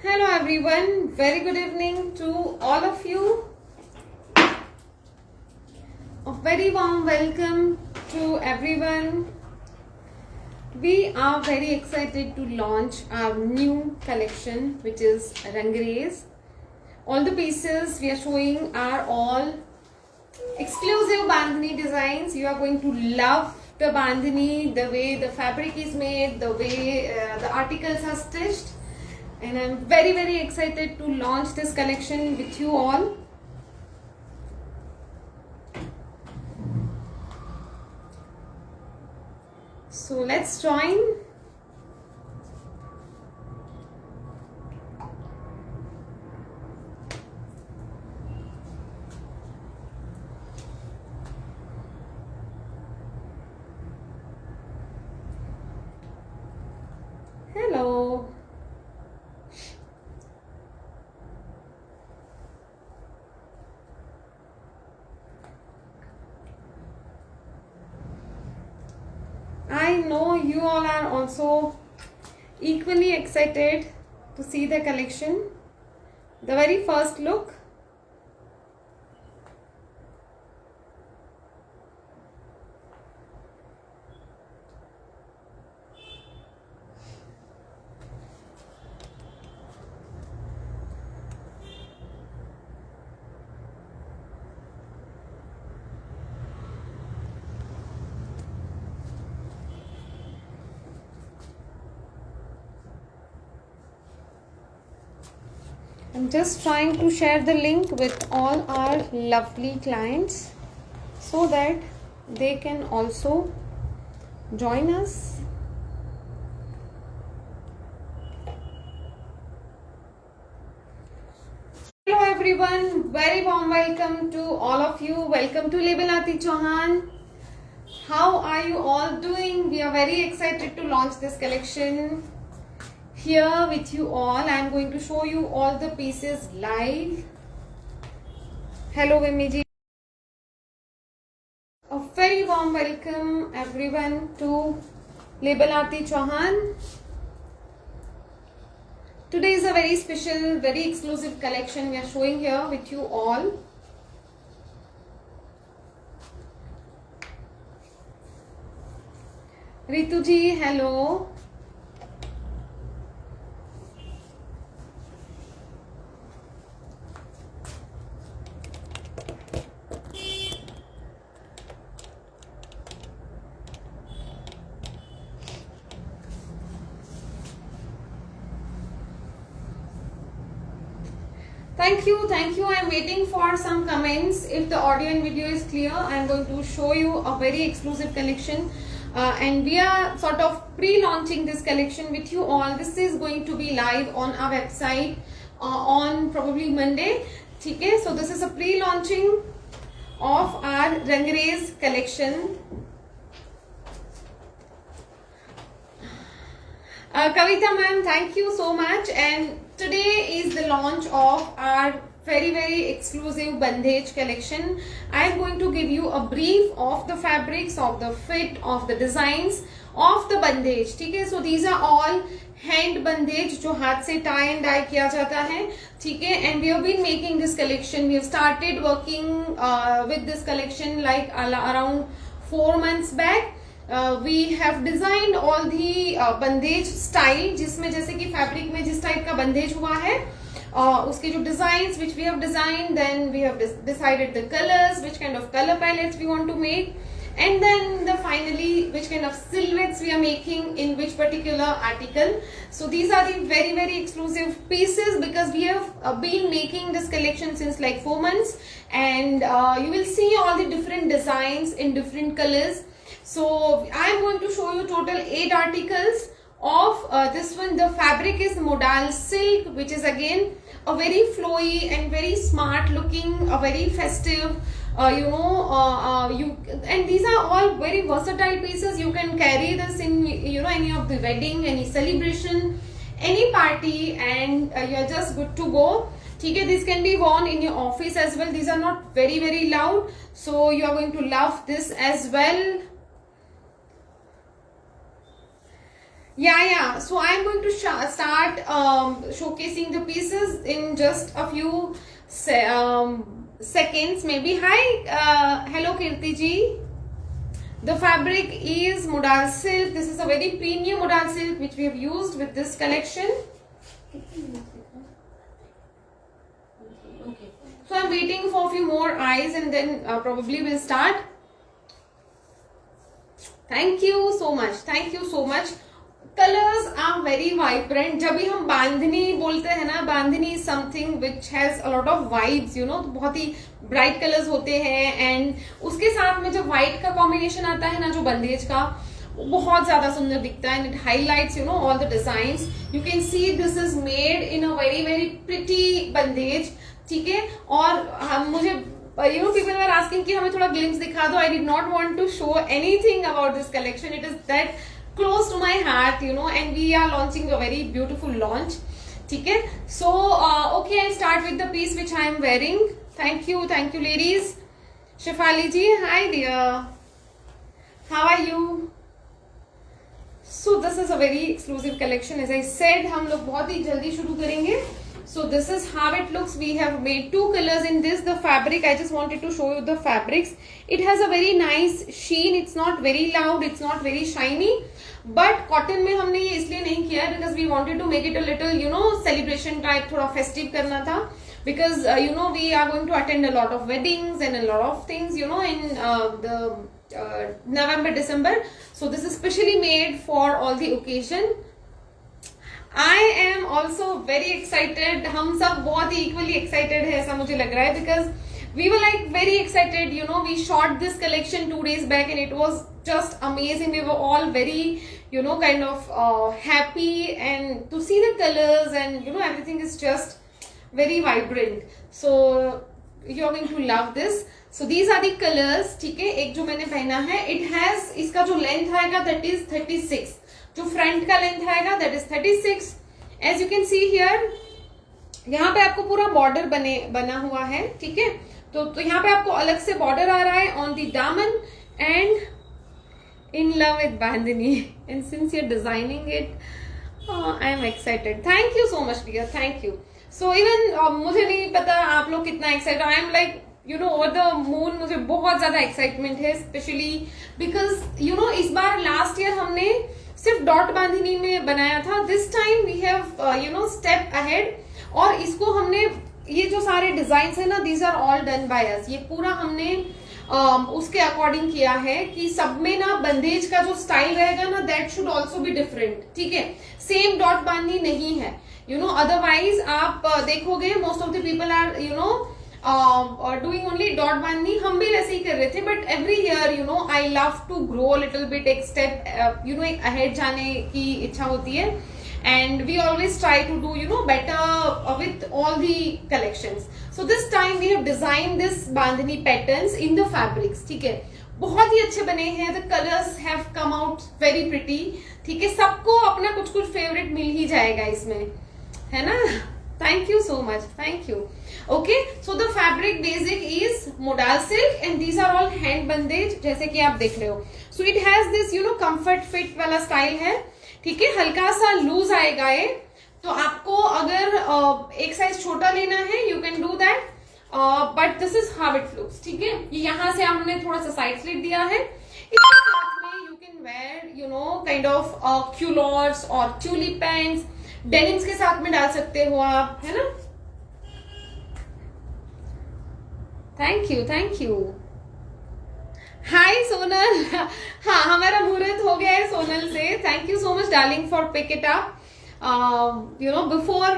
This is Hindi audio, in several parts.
Hello everyone, very good evening to all of you. A very warm welcome to everyone. We are very excited to launch our new collection, which is Rangrez. All the pieces we are showing are all exclusive bandhani designs. You are going to love the bandhani, the way the fabric is made, the way the articles are stitched. And I'm very excited to launch this collection with you all. So let's join. Hello. I know you all are also equally excited to see the collection. The very first look. I'm just trying to share the link with all our lovely clients so that they can also join us. Hello everyone, very warm welcome to all of you. Welcome to Label Aarti Chauhan. How are you all doing? We are very excited to launch this collection here with you all. I am going to show you all the pieces live. Hello Vimiji. A very warm welcome everyone to Label Aarti Chauhan. Today is a very special, very exclusive collection we are showing here with you all. Ritu ji, hello. Thank you. I'm waiting for some comments. If the audio and video is clear, I'm going to show you a very exclusive collection. And we are sort of pre-launching this collection with you all. This is going to be live on our website on probably Monday. Okay, so this is a pre-launching of our Rangrez collection. Kavita ma'am, thank you so much. And today is the launch of our very exclusive bandhej collection. I am going to give you a brief of the fabrics, of the fit, of the designs of the bandhej. ठीक है, so these are all hand bandhej जो हाथ से tie and dye किया जाता है. ठीक है, and we have been making this collection. We have started working with this collection like around 4 months back. We have designed all the bandhej style, जिसमें जैसे कि फैब्रिक में जिस टाइप का बंदेज हुआ है उसके जो designs which we have designed, then we have decided the colors, which kind of color palettes we want to make, and then finally which kind of silhouettes we are making in which particular article. So these are the very exclusive pieces because we have been making this collection since like 4 months, and you will see all the different designs in different colors. So I am going to show you total 8 articles of this one. The fabric is modal silk, which is again a very flowy and very smart looking, a very festive, and these are all very versatile pieces. You can carry this in, any of the wedding, any celebration, any party, and you're just good to go. ठीक है, this can be worn in your office as well. These are not very very loud, so you are going to love this as well. Yeah, so I am going to start showcasing the pieces in just a few seconds maybe. Hi, hello Kirti ji. The fabric is modal silk. This is a very premium modal silk which we have used with this collection. Okay. So I'm waiting for a few more eyes and then probably we'll start. Thank you so much. Thank you so much. Colors are very vibrant. जब भी हम बांधनी बोलते हैं ना, बांधनी is something which has a lot of vibes, तो बहुत ही bright colors होते हैं, and उसके साथ में जब white का combination आता है ना, जो बंदेज का, बहुत ज्यादा सुंदर दिखता है, and it highlights all the designs. You can see this is made in a very very pretty बंदेज. ठीक है, और मुझे people were asking कि हमें थोड़ा glimpse दिखा दो. I did not want to show anything about this collection. It is that close to my heart, and we are launching a very beautiful launch. ठीक है, so okay, I'll start with the piece which I am wearing. Thank you ladies. Shefali ji, hi dear, how are you? So this is a very exclusive collection. As I said, हम लोग बहुत ही जल्दी शुरू करेंगे. So this is how it looks. We have made two colors in this. The fabric, I just wanted to show you the fabrics. It has a very nice sheen. It's not very loud, it's not very shiny. But cotton में हमने ये इसलिए नहीं किया because we wanted to make it a little, celebration type, थोड़ा festive करना था. Because, we are going to attend a lot of weddings and a lot of things, in the November, December. So this is specially made for all the occasion. I am also very excited. हम सब बहुत ही equally excited है, ऐसा मुझे लग रहा है, because we were like very excited. We shot this collection 2 days back and it was just amazing. We were all very, kind of happy, and to see the colors and everything is just very vibrant. So you're going to love this. So these are the colors. ठीक है, एक जो मैंने पहना है, it has, इसका जो length आएगा that is 36. जो फ्रंट का लेंथ आएगा that is 36. As you can see here, यहाँ पे आपको पूरा बॉर्डर बना हुआ है. ठीक है, तो यहाँ पे आपको अलग से बॉर्डर आ रहा है on the daman, and in love with bandhani. And since you're designing it, I am excited. Thank you so much dear, thank you. So even मुझे नहीं पता आप लोग कितना excited. I am like, over the moon. मुझे बहुत ज्यादा excitement है, especially because इस बार last year हमने सिर्फ डॉट बांधनी में बनाया था. This time we have step ahead, और इसको हमने ये जो सारे डिजाइन है ना, these are all done by us. ये पूरा हमने उसके अकॉर्डिंग किया है कि सब में ना बंदेज का जो स्टाइल रहेगा ना, that should also be different. ठीक है, सेम डॉट बांधनी नहीं है. अदरवाइज आप देखोगे most of the people are doing only dot bandhni. हम भी वैसे ही कर रहे थे, but every year I love to grow a little bit, एक step एक ahead जाने की इच्छा होती है, and we always try to do better with all the collections. So this time we have designed this bandhani patterns in the fabrics. ठीक है, बहुत ही अच्छे बने हैं. The colors have come out very pretty. ठीक है, सबको अपना कुछ कुछ फेवरेट मिल ही जाएगा इसमें, है ना. Thank you so much. Thank you. Okay, so the fabric basic is modal silk and these are all hand bandage जैसे कि आप देख रहे हो. So it has this comfort fit वाला स्टाइल है. ठीक है, हल्का सा लूज आएगा ये. तो आपको अगर एक साइज छोटा लेना है, you can do that. But this is how it looks. ठीक है, ये यहाँ से हमने थोड़ा सा साइड स्लिट दिया है. इसके साथ में you can wear kind of culottes or tulip pants. Denims के साथ में डाल सकते हो आप, है ना. Thank you. हाय सोनल. हाँ, हमारा मुहूर्त हो गया है सोनल से. Thank you so much darling for pick it up. Before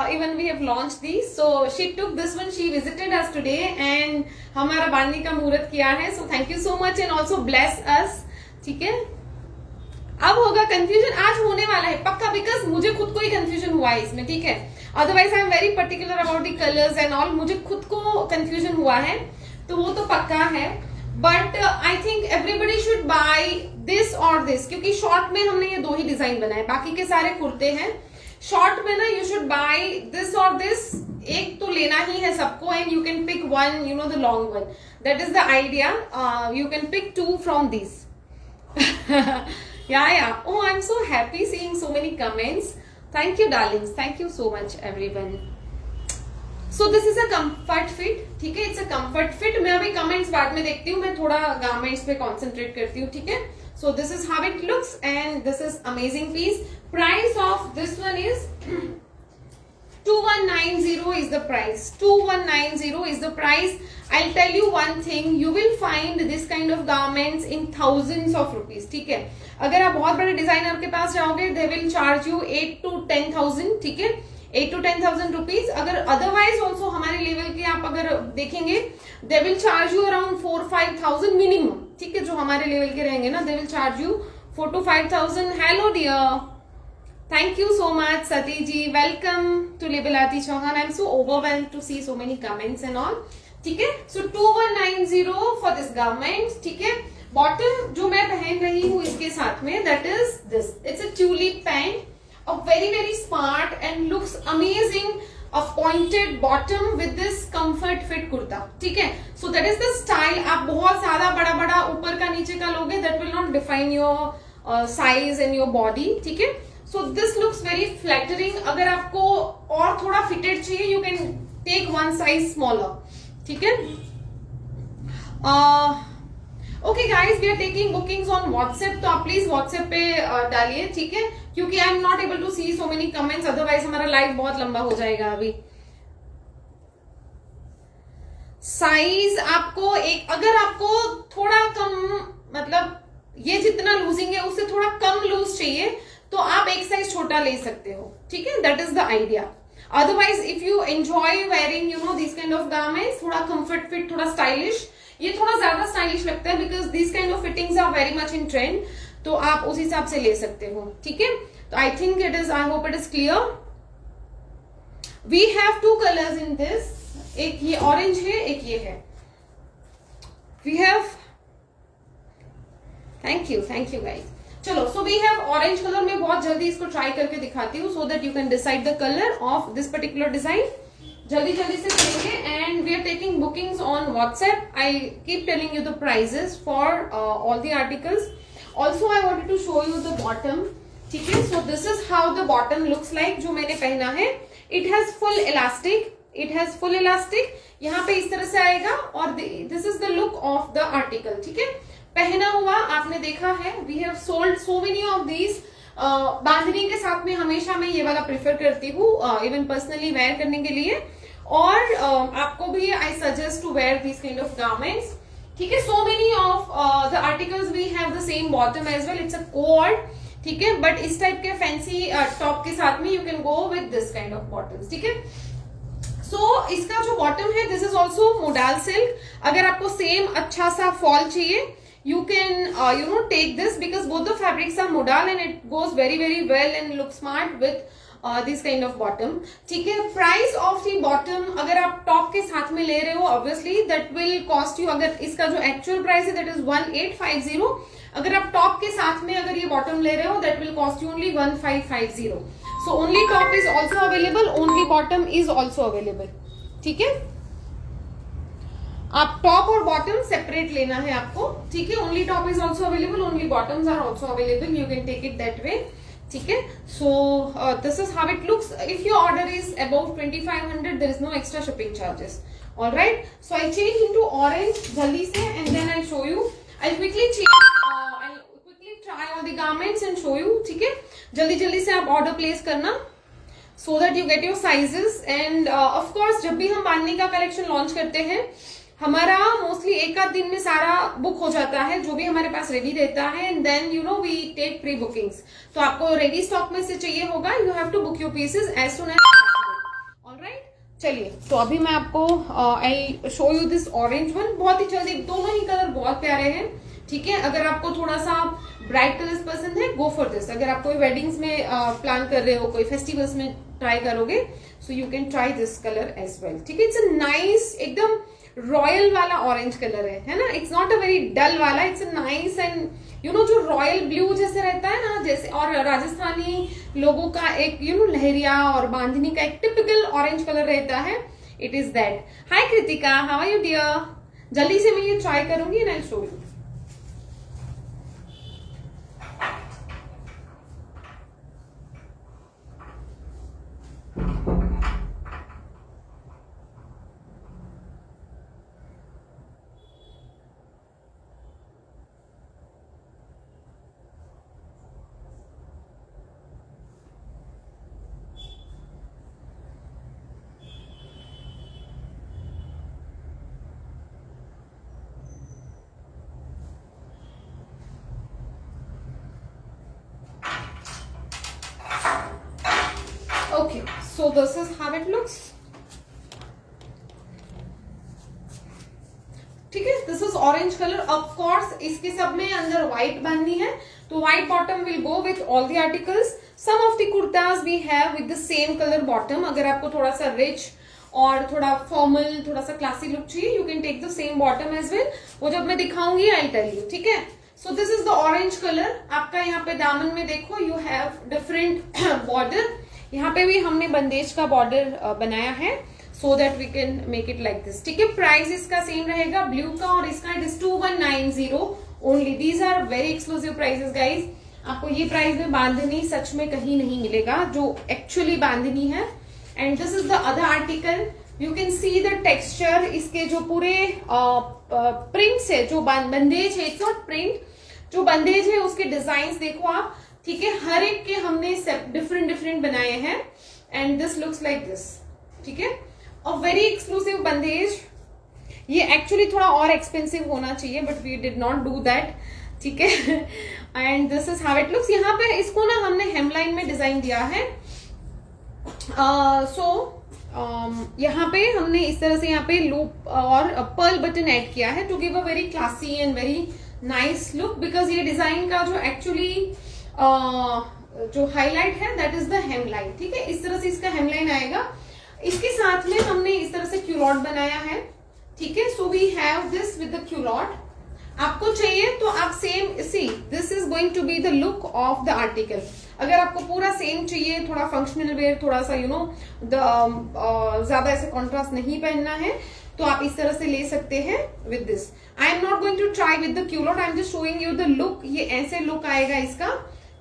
even we have launched these, so she took this one, she visited us today and हमारा बांधने का मुहूर्त किया है. So thank you so much and also bless us. ठीक है, अब होगा कंफ्यूजन, आज होने वाला है पक्का, बिकॉज मुझे खुद को ही कंफ्यूजन हुआ है इसमें, ठीक है। Otherwise I am very particular about the colours and all, मुझे खुद को कंफ्यूजन हुआ है, तो वो तो पक्का है। But I think everybody should buy this और दिस, क्योंकि शॉर्ट में हमने ये दो ही डिजाइन बनाए, बाकी के सारे कुर्ते हैं। शॉर्ट में ना यू शुड बाय दिस और दिस, एक तो लेना ही है सबको, and you can pick one, you know, the long one, that is the idea. You can pick 2 from this. Yeah. Oh, I'm so happy seeing so many comments. Thank you, darlings. Thank you so much, everyone. So this is a comfort fit, ठीक है? It's a comfort fit. मैं अभी comments बाद में देखती हूँ, मैं थोड़ा garments पे concentrate करती हूँ, ठीक है? So this is how it looks, and this is amazing piece. Price of this one is 2190 is the price. 2190 is the price. I'll tell you one thing. You will find this kind of garments in thousands of rupees. ठीक है? अगर आप बहुत बड़े डिजाइनर के पास जाओगे, they will charge you 8 to 10,000. ठीक है? 8 to 10,000 rupees. अगर अदरवाइज ऑल्सो हमारे लेवल के आप अगर देखेंगे, they will charge you around 4-5,000 minimum. ठीक है? जो हमारे लेवल के रहेंगे ना, they will charge you 4 to 5,000. Hello dear. Thank you so much, Sati ji. Welcome to Libelati Chauhan. I'm so overwhelmed to see so many comments and all. ठीक है? So 2190 for this garment. ठीक है? Bottom जो मैं पहन रही हूँ इसके साथ में, that is this. It's a tulip pant, a very smart and looks amazing. A pointed bottom with this comfort fit kurta. ठीक है? So that is the style. आप बहुत ज्यादा बड़ा ऊपर का नीचे का लोगे, that will not define your size and your body. ठीक है? So this looks very flattering. अगर आपको और थोड़ा फिटेड चाहिए, you can take one size smaller. ठीक है? Okay guys, we are taking bookings on WhatsApp, तो आप प्लीज WhatsApp पे डालिए, ठीक है? क्योंकि I am not able to see so many comments, otherwise हमारा लाइव बहुत लंबा हो जाएगा अभी। साइज आपको एक, अगर आपको थोड़ा कम, मतलब ये जितना लूजिंग है उससे थोड़ा कम लूज चाहिए, तो आप एक साइज छोटा ले सकते हो, ठीक है? That is the idea. Otherwise if you enjoy wearing, you know, this kind of garments, थोड़ा कंफर्ट फिट, थोड़ा स्टाइलिश, ये थोड़ा ज्यादा स्टाइलिश लगता है because this kind of fittings are very much in trend, तो आप उस हिसाब से ले सकते हो, ठीक है? तो I think it is, I hope it is clear. We have 2 colours in this, एक ये ऑरेंज है, एक ये है। We have, thank you guys. चलो, so we have orange colour. मैं बहुत जल्दी इसको ट्राई करके दिखाती हूँ so that you can decide the colour of this particular design. जल्दी से करेंगे, and we are taking bookings on WhatsApp. I keep telling you the prices for all the articles. Also I wanted to show you the bottom, ठीक है? So this is how the bottom looks like, जो मैंने पहना है। इट हैज फुल इलास्टिक, यहाँ पे इस तरह से आएगा, और this is the look of the article, ठीक है? पहना हुआ आपने देखा है, we have sold so many of these. Bandhani के साथ में हमेशा मैं ये वाला प्रेफर करती हूँ, इवन पर्सनली वेयर करने के लिए, और आपको भी I suggest to wear this kind of garments, ठीक है? So many of the articles we have the same bottom as well, it's a coord, ठीक है? बट इस टाइप के फैंसी टॉप के साथ में you can go with this kind of bottoms, ठीक है? सो इसका जो बॉटम है, this is also modal silk. अगर आपको सेम अच्छा सा फॉल चाहिए, you can take this, because both the fabrics are modal and it goes very well and looks smart with this kind of bottom, ठीक है? प्राइस ऑफ दी बॉटम, अगर आप टॉप के साथ में ले रहे हो, obviously that will cost you, अगर इसका जो एक्चुअल प्राइस है that is 1850, अगर आप टॉप के साथ में अगर ये बॉटम ले रहे हो, that will cost you only 1550. so only top is also available, only bottom is also available, ठीक है? आप टॉप और बॉटम सेपरेट लेना है आपको, ठीक है? Only top is also available, only bottoms are also available, you can take it that way, ठीक है? So this is how it looks. If your order is about 2500, there is no extra shipping charges, alright? So I change into orange जल्दी से, and then I show you. I quickly try all the garments and show you, ठीक है? जल्दी से आप ऑर्डर प्लेस करना, so that you get your sizes, and of course जब भी हम बांधनी का कलेक्शन लॉन्च करते हैं, हमारा मोस्टली एक आध दिन में सारा बुक हो जाता है, जो भी हमारे पास रेडी रहता है, and then you know we take pre bookings. तो आपको रेडी स्टॉक में से चाहिए होगा, you have to book your pieces as soon as possible, alright? चलिए, तो अभी मैं आपको I show you this orange one, बहुत ही जल्दी। दोनों ही कलर बहुत प्यारे हैं, ठीक है, अगर आपको थोड़ा सा ब्राइट कलर्स पसंद है, गो फॉर दिस. अगर आप कोई वेडिंग्स में प्लान कर रहे हो, कोई फेस्टिवल्स में ट्राई करोगे, so you can try this colour as well. ठीक है, इट्स अ नाइस, एकदम रॉयल वाला ऑरेंज कलर है ना. It's not a very dull वाला, it's a nice and you know जो रॉयल ब्लू जैसे रहता है ना, जैसे, और राजस्थानी लोगों का एक यू नो लहरिया और बांधनी का एक टिपिकल ऑरेंज कलर रहता है. It is that. Hi Kritika, how are you dear? जल्दी से मैं ये ट्राई करूंगी and I show you. Okay, so this is how it looks. ठीक है, this is orange colour. Of course इसके सब में अंदर व्हाइट बांधनी है, तो white bottom will go with all the articles. Some of the kurtas we have with the same colour bottom. अगर आपको थोड़ा सा रिच और थोड़ा फॉर्मल, थोड़ा सा क्लासी लुक चाहिए, you can take the same bottom as well. वो जब मैं दिखाऊंगी आई टेल यू. ठीक है, so this is the orange colour. आपका यहाँ पे दामन में देखो, यू हैव डिफरेंट बॉर्डर. यहाँ पे भी हमने बंदेज का बॉर्डर बनाया है, so that we can make it like this. ठीक है, प्राइस इसका सेम रहेगा ब्लू का, और इसका it is 2190 only. These are very exclusive prices guys. आपको ये प्राइस में बांधनी सच में कहीं नहीं मिलेगा, जो एक्चुअली बांधनी है. And this is the other article. You can see the texture. इसके जो पूरे प्रिंट्स है, जो बंदेज है, इट्स नॉट प्रिंट, जो बंदेज है उसके डिजाइन देखो आप. ठीक है, हर एक के हमने डिफरेंट डिफरेंट बनाए हैं. And this looks like this. ठीक है, अ वेरी एक्सक्लूसिव बंदेज. ये एक्चुअली थोड़ा और एक्सपेंसिव होना चाहिए, but we did not do that. ठीक है, and this is how it looks. यहाँ पे इसको ना हमने हेमलाइन में डिजाइन दिया है. यहाँ पे हमने इस तरह से यहाँ पे लूप और पर्ल बटन ऐड किया है to give a very classy and very nice look. Because ये डिजाइन का जो एक्चुअली जो हाईलाइट है दैट इज द हेमलाइन. ठीक है, इस तरह से इसका हेमलाइन आएगा. इसके साथ में हमने इस तरह से क्यूलॉट बनाया है. ठीक है, so we have this with the culotte. आपको चाहिए तो आप same see, this is going to be the look of the article. अगर आपको पूरा सेम चाहिए, थोड़ा फंक्शनल वेयर, थोड़ा सा यू नो ज्यादा ऐसे कॉन्ट्रास्ट नहीं पहनना है, तो आप इस तरह से ले सकते हैं with this. I am not going to try with the culotte, I am just showing you the look. ये ऐसे लुक आएगा इसका.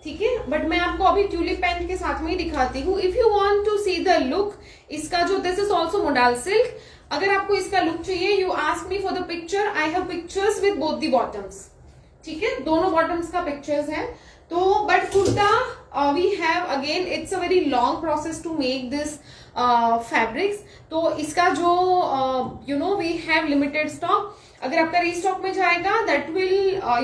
ठीक है, बट मैं आपको अभी ट्यूलिप पैंट के साथ में ही दिखाती हूँ. If you want to see the look, इसका जो this is also modal silk. अगर आपको इसका लुक चाहिए, you ask me for the picture. I have pictures with both the bottoms. ठीक है, दोनों बॉटम्स का पिक्चर्स है. तो but kurta we have again, it's a very long process to make this fabrics. तो इसका जो you know we have limited stock. अगर आपका रीस्टॉक में जाएगा, that will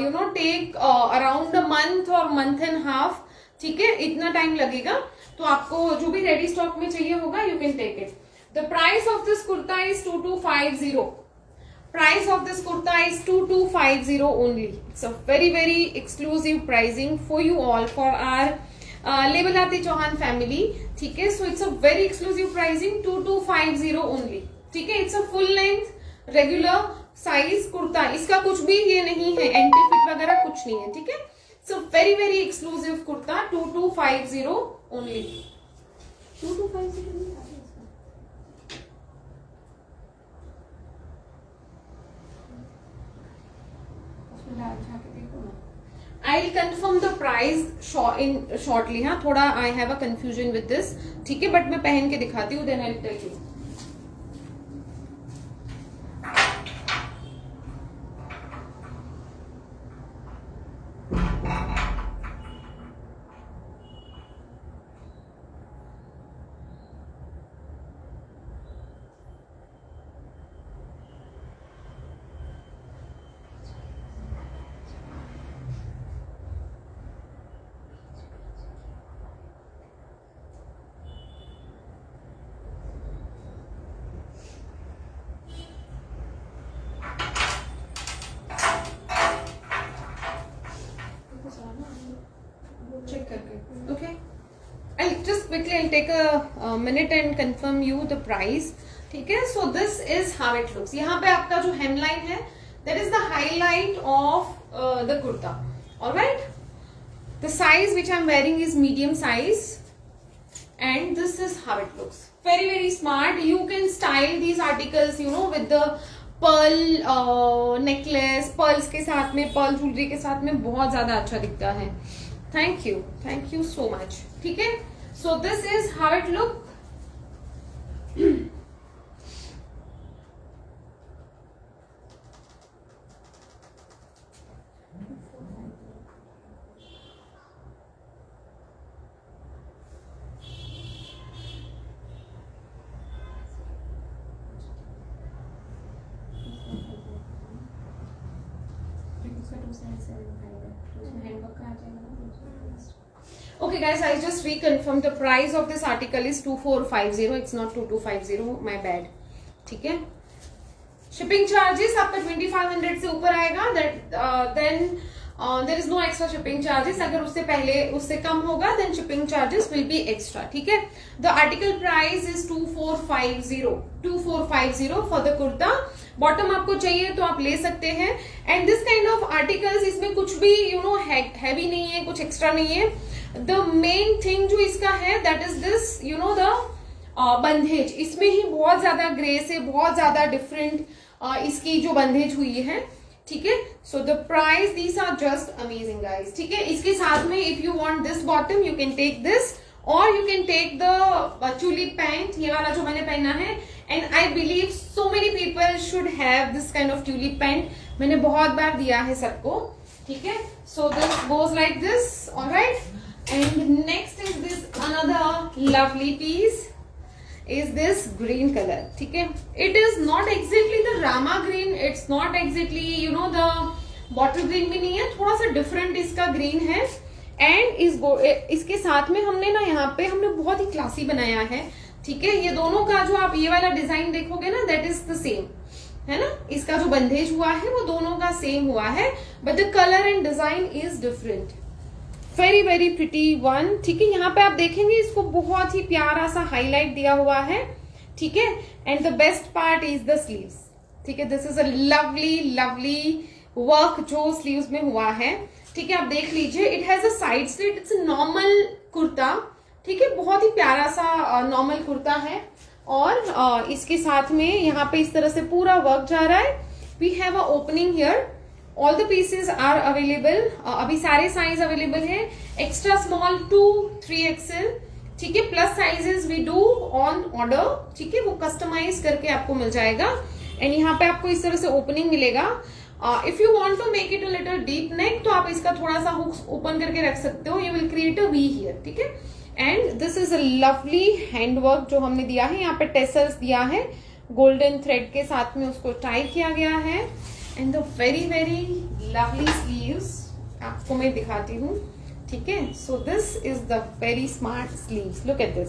you know take around a month और मंथ एंड हाफ. ठीक है, इतना टाइम लगेगा. तो आपको जो भी रेडी स्टॉक में चाहिए होगा, you can take it. The price of this kurta is 2250. Price of this kurta is 2250 only. It's a very very exclusive pricing for you all, for our Lebalati Chauhan family. ठीक है, so it's a very exclusive pricing, 2250 only. ठीक है, it's a full length regular size kurta. इसका कुछ भी ये नहीं है, एंटी फिट वगैरह कुछ नहीं है. ठीक है, so very very exclusive kurta, 2250 only. 2250 I'll confirm the price shortly. हाँ, थोड़ा I have a confusion with this. ठीक है, बट मैं पहन के दिखाती हूँ, then I'll tell you. just quickly I'll take a minute and confirm you the price. ठीक है, so this is how it looks. यहाँ पे आपका जो hemline है, that is the highlight of the kurta. All right. The size which I'm wearing is medium size, and this is how it looks. Very very smart. You can style these articles, you know, with the pearl necklace, pearls के साथ में, pearl jewelry के साथ में बहुत ज्यादा अच्छा दिखता है. Thank you so much. ठीक है, so this is how it look. Okay guys, I just reconfirmed the price of this article is 2450. It's not 2250. My bad. ठीक है. Shipping charges आपका 2500 से ऊपर आएगा. Then there is no extra shipping charges. अगर उससे पहले उससे कम होगा then shipping charges will be extra. ठीक है. The article price is 2450 for the kurta. Bottom आपको चाहिए तो आप ले सकते हैं. And this kind of articles, इसमें कुछ भी यू नो हैवी नहीं है, कुछ एक्स्ट्रा नहीं है. द मेन थिंग जो इसका है that is this, you know, the bandhej. इसमें ही बहुत ज्यादा ग्रेस है, बहुत ज्यादा डिफरेंट इसकी जो बंधेज हुई है. ठीक है, so the price these are just amazing guys. ठीक है, इसके साथ में if you want this bottom you can take this, और you can take the tulip pant, ये वाला जो मैंने पहना है. And I believe so many people should have this kind of tulip pant. मैंने बहुत बार दिया है सबको. ठीक है, so this goes like this. Alright, and next is this another lovely piece is this green color. ठीक है, it is not exactly the rama green, it's not exactly you know the bottle green भी नहीं है, थोड़ा सा different इसका green है. एंड इसके साथ में हमने ना यहाँ पे हमने बहुत ही क्लासी बनाया है. ठीक है, ये दोनों का जो आप ये वाला डिजाइन देखोगे ना, दैट इज द सेम है ना. इसका जो बंधेज हुआ है वो दोनों का सेम हुआ है, but the colour and design is different. Very very pretty one. ठीक है, यहाँ पे आप देखेंगे इसको बहुत ही प्यारा सा हाईलाइट दिया हुआ है. ठीक है, and the best part is the sleeves. ठीक है, this is a lovely lovely work जो स्लीव्स में हुआ है. ठीक है, आप देख लीजिए, it has a side slit. It's a normal kurta. ठीक है, बहुत ही प्यारा सा नॉर्मल कुर्ता है, और इसके साथ में यहाँ पे इस तरह से पूरा वर्क जा रहा है. We have a opening here. All the pieces are available. अभी सारे साइज अवेलेबल है. Extra small to 3XL. ठीक है, plus sizes we do on order. ठीक है, वो कस्टमाइज करके आपको मिल जाएगा. एंड यहाँ पे आपको इस तरह से ओपनिंग मिलेगा. If you want to make it a little deep neck तो आप इसका थोड़ा सा हुक्स ओपन करके रख सकते हो. You will create a V here. ठीक है, and this is a lovely handwork जो हमने दिया है. यहाँ पे टेसल्स दिया है, गोल्डन थ्रेड के साथ में उसको टाई किया गया है. And the very very lovely sleeves आपको मैं दिखाती हूँ. ठीक है, so this is the very smart sleeves. Look at this,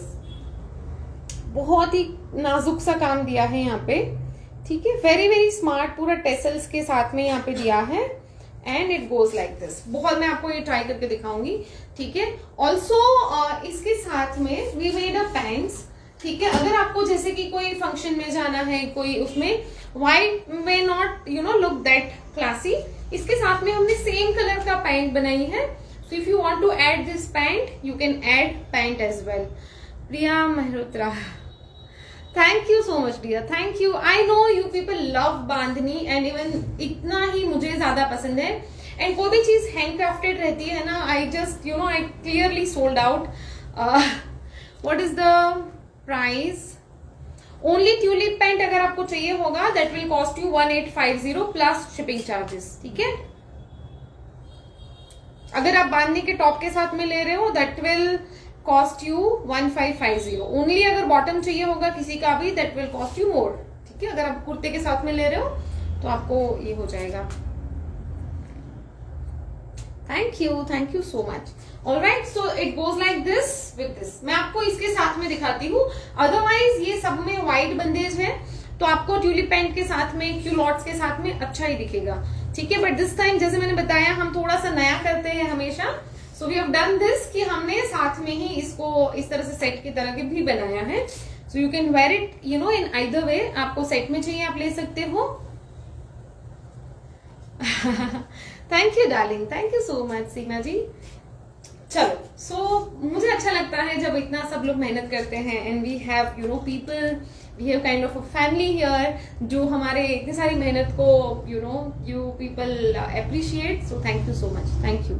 बहुत ही नाजुक सा काम दिया है यहाँ पे. ठीक है, वेरी वेरी स्मार्ट, पूरा टेसल्स के साथ में यहाँ पे दिया है. And it goes like this. बहुत, मैं आपको ये ट्राई करके दिखाऊंगी. ठीक है, ऑल्सो इसके साथ में वी मेड अ पैंट्स. ठीक है, अगर आपको जैसे कि कोई फंक्शन में जाना है, कोई उसमें व्हाइट में not you know look that classy, इसके साथ में हमने सेम कलर का पैंट बनाई है. So if you want to add this pant you can add pant as well. Priya Mehrotra, thank you so much dear, thank you. I know you people love bandhani, and even इतना ही मुझे ज्यादा पसंद है. एंड कोई भी चीज हैंडक्राफ्टेड रहती है ना, I just you know I clearly sold out. What is the price? Only tulip pant अगर आपको चाहिए होगा that will cost you 1850 plus shipping charges. ठीक है, अगर आप बांधने के टॉप के साथ में ले रहे हो that will cost you 1550. Only अगर बॉटम चाहिए होगा किसी का भी that will cost you more. ठीक है, अगर आप कुर्ते के साथ में ले रहे हो तो आपको ये हो जाएगा. Thank you so much. Alright, so it goes like this with this. मैं आपको इसके साथ में दिखाती हूँ. अदरवाइज ये सब में व्हाइट बंदेज है तो आपको ट्यूलिप पैंट के साथ में, क्यूलॉट्स के साथ में अच्छा ही दिखेगा. ठीक है, बट दिस टाइम जैसे मैंने बताया हम थोड़ा सा नया करते हैं हमेशा. So we have done this कि हमने साथ में ही इसको इस तरह से सेट की तरह के भी बनाया है. So you can wear it in either way. आपको सेट में चाहिए आप ले सकते हो. Thank you darling, thank you so much Seema ji. चलो, सो मुझे अच्छा लगता है जब इतना सब लोग मेहनत करते हैं and we have people, we have kind of a family here जो हमारे इतनी सारी मेहनत को you people appreciate. So thank you so much, thank you.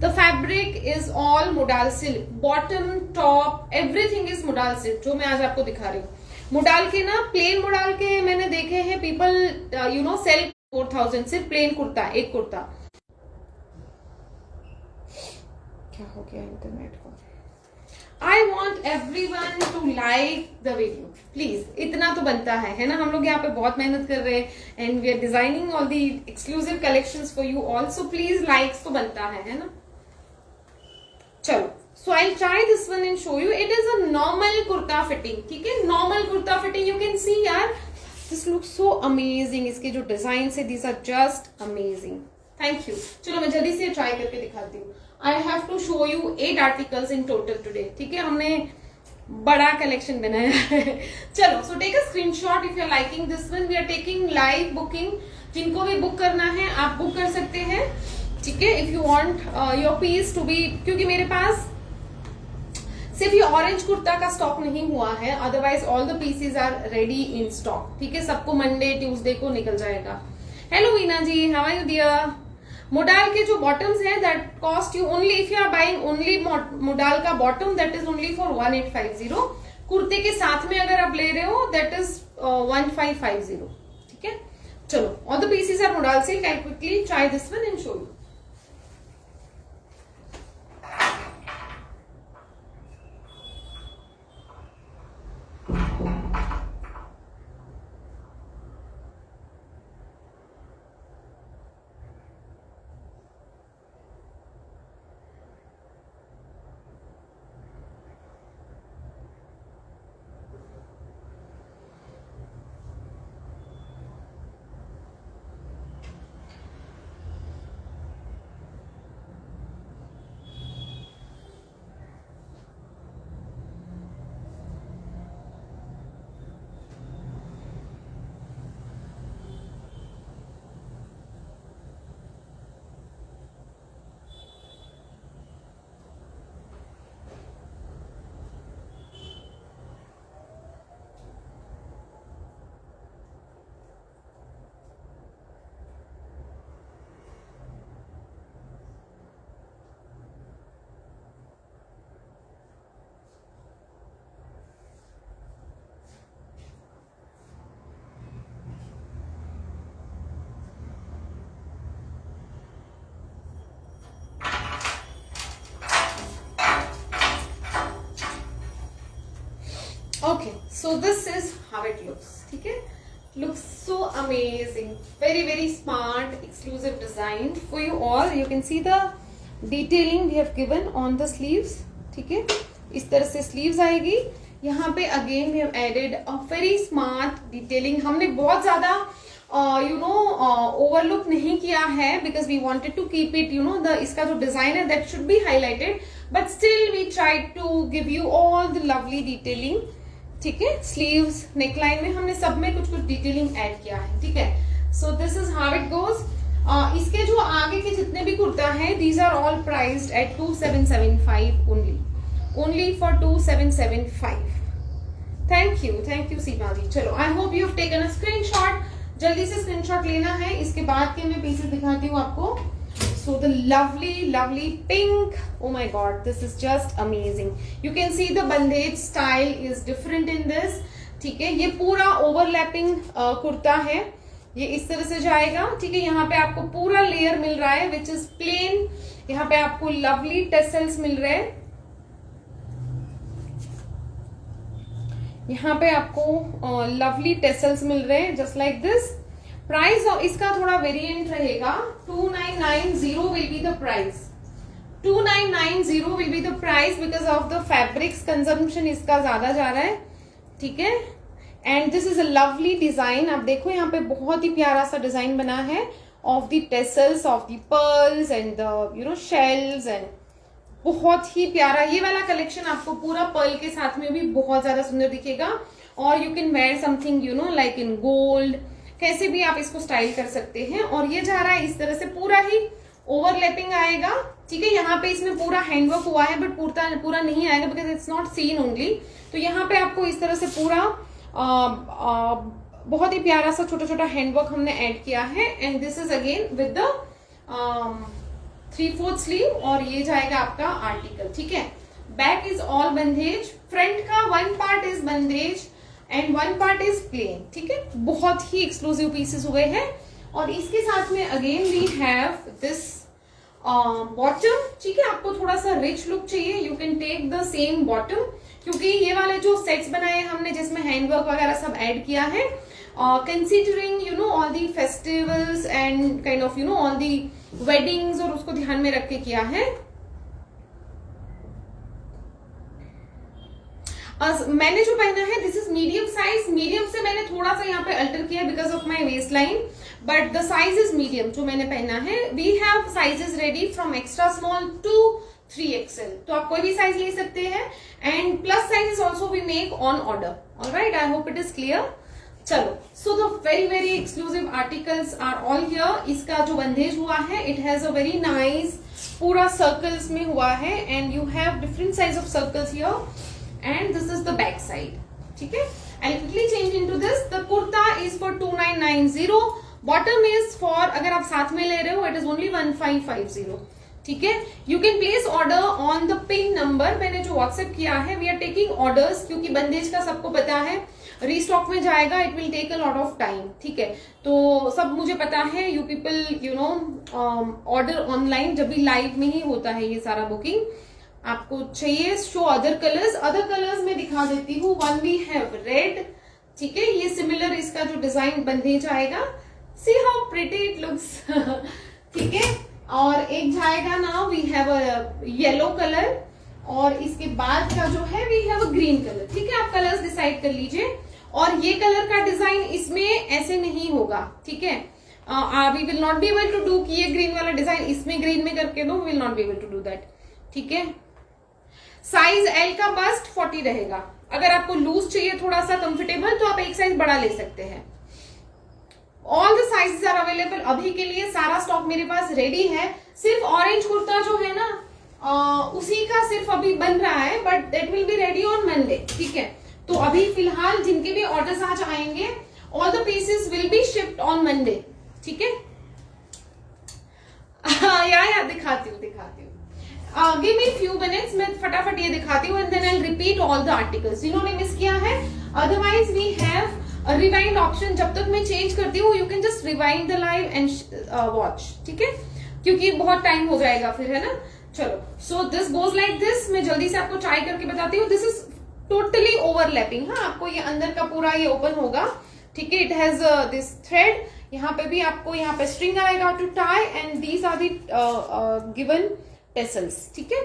The fabric is all modal silk, bottom, top, everything is modal silk जो मैं आज आपको दिखा रही हूँ. मोडाल के ना प्लेन मोडाल के मैंने देखे हैं पीपल सेल 4000 सिर्फ प्लेन कुर्ता, एक कुर्ता. क्या हो गया इंटरनेट को? I want everyone to like the video, please. इतना तो बनता है ना. हम लोग यहाँ पे बहुत मेहनत कर रहे हैं and we are designing all the exclusive collections for you all, so please likes तो बनता है ना. चलो, so I'll try this one and show you. It is a normal kurta fitting, ठीक है. Normal kurta fitting, you can see यार, this looks so amazing. इसके जो डिजाइन है, these are just amazing. Thank you. चलो मैं जल्दी से ट्राई करके दिखाती हूँ. I have to show you 8 articles in total today. ठीक है, हमने बड़ा कलेक्शन बनाया है. चलो, so take a screenshot if you're liking this one. We are taking live booking. जिनको भी बुक करना है आप बुक कर सकते हैं, ठीक है. If you want your piece to be, क्योंकि मेरे पास सिर्फ ये ऑरेंज कुर्ता का स्टॉक नहीं हुआ है, otherwise all the pieces are ready in stock. ठीक है, सबको मंडे ट्यूसडे को निकल जाएगा. Hello Veena ji, how are you dear. Modal के जो बॉटम्स हैं that cost you only, if you are buying only modal का bottom that is only for 1850. कुर्ते के साथ में अगर आप ले रहे हो दैट इज 1550. ठीक है, चलो, all the pieces are modal silk. I quickly try this one and show you. Okay, so this is how it looks. ठीक है, looks so amazing, very smart, exclusive design for you all. You can see the detailing we have given on the sleeves. ठीक है, इस तरह से sleeves आएगी. यहाँ पे again we have added a very smart detailing. हमने बहुत ज्यादा overlook नहीं किया है because we wanted to keep it, the इसका जो design है that should be highlighted, but still we tried to give you all the lovely detailing. ठीक है, स्लीव्स, नेकलाइन में हमने सब में कुछ डिटेलिंग ऐड किया है. ठीक है, so this is how it goes. इसके जो आगे के जितने भी कुर्ता है these are all priced at 2775 only for 2775. Thank you Seema ji. चलो, I hope you have taken a screenshot. जल्दी से स्क्रीनशॉट लेना है. इसके बाद के मैं पीसेस दिखाती हूँ आपको. So the lovely pink, oh my god, this is just amazing. You can see the bandage style is different in this. ठीक है, ये पूरा ओवरलैपिंग कुर्ता है. ये इस तरह से जाएगा. ठीक है, यहाँ पे आपको पूरा लेयर मिल रहा है विच इज प्लेन. यहाँ पे आपको लवली टेसल्स मिल रहे हैं. यहाँ पे आपको लवली टेसल्स मिल रहे हैं जस्ट लाइक दिस. प्राइस इसका थोड़ा वेरिएंट रहेगा. 2990 will be the price. 2990 will be the price because of the fabrics consumption इसका ज्यादा जा रहा है. ठीक है, and this is a lovely design. आप देखो यहाँ पे बहुत ही प्यारा सा डिजाइन बना है of the tassels, of the pearls and the shells and बहुत ही प्यारा ये वाला कलेक्शन आपको पूरा पर्ल के साथ में भी बहुत ज्यादा सुंदर दिखेगा। और you can where something you know like in gold, कैसे भी आप इसको स्टाइल कर सकते हैं। और ये जा रहा है इस तरह से, पूरा ही ओवरलैपिंग आएगा, ठीक है। यहाँ पे इसमें पूरा हैंडवर्क हुआ है बट पूरा नहीं आएगा because it's not seen only. तो यहाँ पे आपको इस तरह से पूरा बहुत ही प्यारा सा छोटा छोटा हैंडवर्क हमने ऐड किया है। And this is again with the 3/4 sleeve और ये जाएगा आपका आर्टिकल, ठीक है। Back is all bandhej, front का 1 part is bandhej and 1 part is plain, ठीक है। बहुत ही एक्सक्लूसिव पीसेस हुए हैं। और इसके साथ में again we have this bottom, ठीक है। आपको थोड़ा सा रिच लुक चाहिए, you can take the same bottom, क्योंकि ये वाले जो सेट्स बनाए हमने जिसमें हैंडवर्क वगैरह सब ऐड किया है, considering you know all the festivals and kind of you know all the weddings, और उसको ध्यान में रख के किया है। मैंने जो पहना है this is medium size, medium से मैंने थोड़ा सा यहाँ पे अल्टर किया because of my waist line, but the size is medium जो मैंने पहना है। We have sizes ready from extra small to 3XL, तो आप कोई भी साइज ले सकते हैं। And plus size is also we make on order. Alright, I hope it is clear. चलो, so the very very exclusive articles are all here. इसका जो बंदेज हुआ है it has a very nice, पूरा सर्कल्स में हुआ है and you have different size of circles here. And this is the back side, ठीक है। I'll quickly change into this. The kurta is for 2990. Bottom is for अगर आप साथ में ले रहे हो it is only 1550, ठीक है। You can place order on the pin number. मैंने जो WhatsApp किया है, we are taking orders क्योंकि बंदेज का सबको पता है रीस्टॉक में जाएगा, it will take a lot of time, ठीक है। तो सब मुझे पता है, you people you know order online जब भी लाइव में ही होता है ये सारा बुकिंग। आपको चाहिए शो अदर कलर्स में दिखा देती हूँ। वन वी हैव रेड, ठीक है, ये सिमिलर इसका जो डिजाइन बंदेज आएगा, see how pretty it looks, ठीक है। और एक जाएगा ना we have a yellow colour, और इसके बाद का जो है we have a green colour, ठीक है। आप कलर्स डिसाइड कर लीजिए। और ये कलर का डिजाइन इसमें ऐसे नहीं होगा, ठीक है। We will not be able to do कि ये ग्रीन वाला डिजाइन इसमें ग्रीन में करके दो, will not be able to do that, ठीक है। साइज एल का बस्ट 40 रहेगा। अगर आपको लूज चाहिए थोड़ा सा कंफर्टेबल तो आप एक साइज बड़ा ले सकते हैं। All the sizes are available. अभी के लिए सारा स्टॉक मेरे पास रेडी है। सिर्फ ऑरेंज कुर्ता जो है ना उसी का सिर्फ अभी बन रहा है, but that will be ready on Monday, ठीक है। तो अभी फिलहाल जिनके भी ऑर्डर्स आज आएंगे all the pieces will be shipped on Monday, ठीक है। या दिखाती हूँ गिव मी फ्यू मिनट्स, मैं फटाफट ये दिखाती हूँ and then I repeat all the articles जिन्होंने मिस किया है। Otherwise we have rewind option, जब तक मैं चेंज करती हूँ you can just rewind the live and watch, ठीक है, क्योंकि बहुत टाइम हो जाएगा फिर, है ना। चलो, सो दिस गोज लाइक दिस। मैं जल्दी से आपको ट्राई करके बताती हूँ। दिस इज टोटली ओवरलैपिंग, हाँ, आपको ये अंदर का पूरा ये ओपन होगा, ठीक है। इट हैज दिस थ्रेड, यहाँ पे भी आपको यहाँ पे स्ट्रिंग आएगा to tie and these are the given tassels, ठीक है।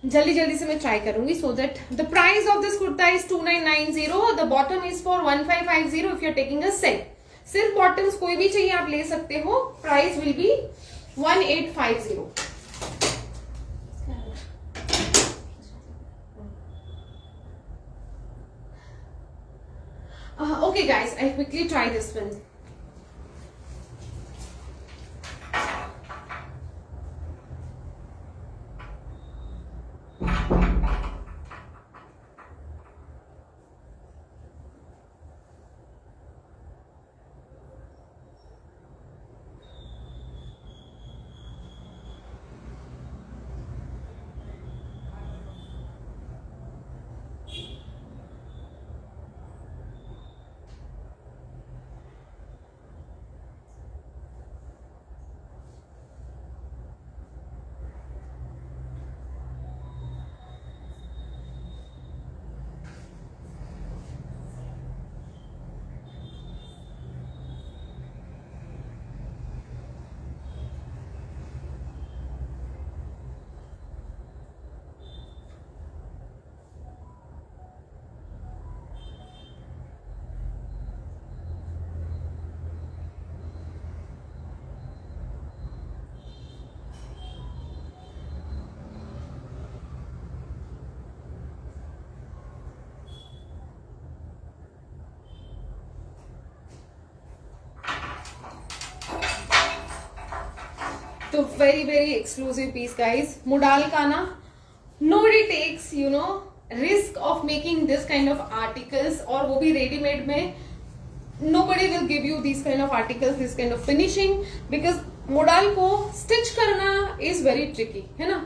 जल्दी से मैं ट्राई करूंगी so that the price of this kurta is 2990, the bottom is for 1550 if you are taking a set. सिर्फ बॉटम्स कोई भी चाहिए आप ले सकते हो, price will be 1850। Okay guys, I quickly try this one. तो very very exclusive piece guys. Modal का ना, nobody takes risk of making this kind of articles, और वो भी रेडीमेड में. Nobody will give you these kind of articles, this kind of finishing, because modal को स्टिच करना is very tricky, है ना.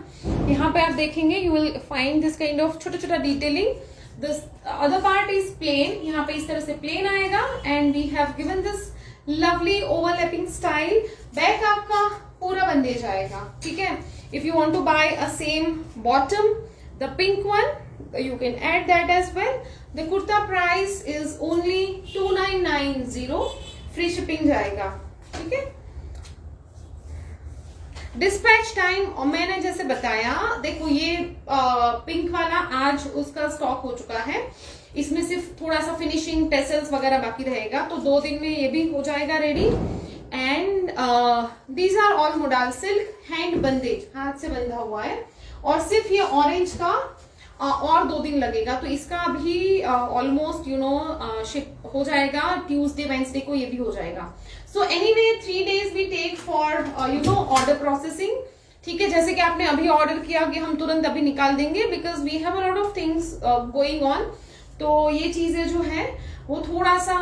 यहाँ पे आप देखेंगे you will find this kind of छोटा छोटा detailing. This other part is plain. यहाँ पे इस तरह से plain आएगा, and we have given this lovely overlapping style. Back आपका पूरा बंदेज आएगा, ठीक है. If you want to buy a same bottom, the pink one, you can add that as well. The kurta price is only 2990. Free shipping जाएगा, ठीक है. डिस्पैच टाइम, और मैंने जैसे बताया, देखो ये पिंक वाला आज उसका स्टॉक हो चुका है. इसमें सिर्फ थोड़ा सा फिनिशिंग टेसल्स वगैरह बाकी रहेगा, तो 2 दिन में ये भी हो जाएगा ready. And these are all modal silk, hand bandhej, हाथ से बंधा हुआ है. और सिर्फ ये ऑरेंज का और 2 दिन लगेगा, तो इसका भी ऑलमोस्ट शिप हो जाएगा. ट्यूसडे वेंसडे को ये भी हो जाएगा. So anyway 3 days we take for order processing, ठीक है. जैसे कि आपने अभी ऑर्डर किया कि हम तुरंत अभी निकाल देंगे, because we have a lot of things going on. तो ये चीजें जो है वो थोड़ा सा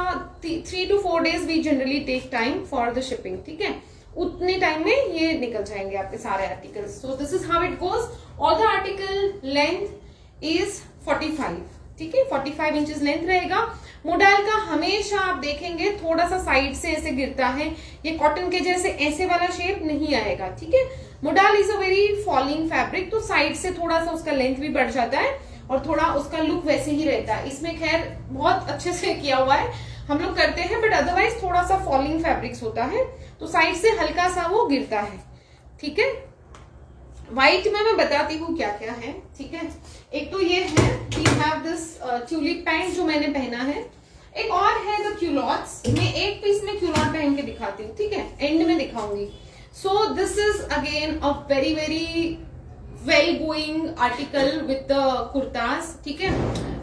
3 to 4 days we generally take time for the shipping, ठीक है. उतने टाइम में ये निकल जाएंगे आपके सारे articles. So this is how it goes. All the article length is 45, ठीक है. 45 इंचेस लेंथ रहेगा. मोडाल का हमेशा आप देखेंगे थोड़ा सा साइड से ऐसे गिरता है, ये कॉटन के जैसे ऐसे वाला शेप नहीं आएगा, ठीक है. Modal is a very falling fabric, तो साइड से थोड़ा सा उसका लेंथ भी बढ़ जाता है और थोड़ा उसका लुक वैसे ही रहता है. इसमें खैर बहुत अच्छे से किया हुआ है, हम लोग करते हैं, बट अदरवाइज थोड़ा सा फॉलिंग फैब्रिक्स होता है, तो साइड से हल्का सा वो गिरता है, ठीक है. व्हाइट में मैं बताती हूँ क्या क्या है, ठीक है. एक तो ये है, we have this tulip pant जो मैंने पहना है. एक और है द क्यूलॉट्स. मैं एक पीस में क्यूलॉट पहन के दिखाती हूँ, ठीक है, एंड में दिखाऊंगी. सो this is again a very very well going article with the kurtas, ठीक है.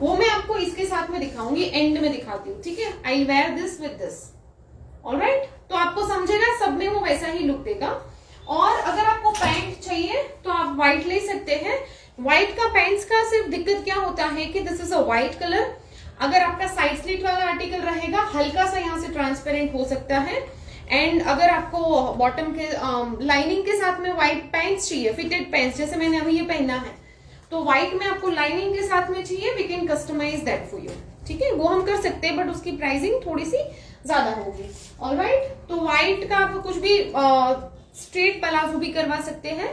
वो मैं आपको इसके साथ में दिखाऊंगी, एंड में दिखाती हूँ, ठीक है. I wear this with this, alright. तो आपको समझेगा, सब में वो वैसा ही लुक देगा. और अगर आपको पैंट चाहिए तो आप व्हाइट ले सकते हैं. व्हाइट का पैंट्स का सिर्फ दिक्कत क्या होता है कि this is a white colour. अगर आपका साइड स्लिट वाला आर्टिकल रहेगा, हल्का सा यहाँ से ट्रांसपेरेंट हो सकता है. एंड अगर आपको बॉटम के लाइनिंग के साथ में व्हाइट पैंट्स चाहिए, फिटेड पैंट्स, जैसे मैंने अभी ये पहना है, तो व्हाइट में आपको लाइनिंग के साथ में चाहिए, we can customise that for you, ठीक है. वो हम कर सकते हैं, बट उसकी प्राइसिंग थोड़ी सी ज्यादा होगी, ऑलराइट. तो व्हाइट का आप कुछ भी स्ट्रेट प्लाजो भी करवा सकते हैं.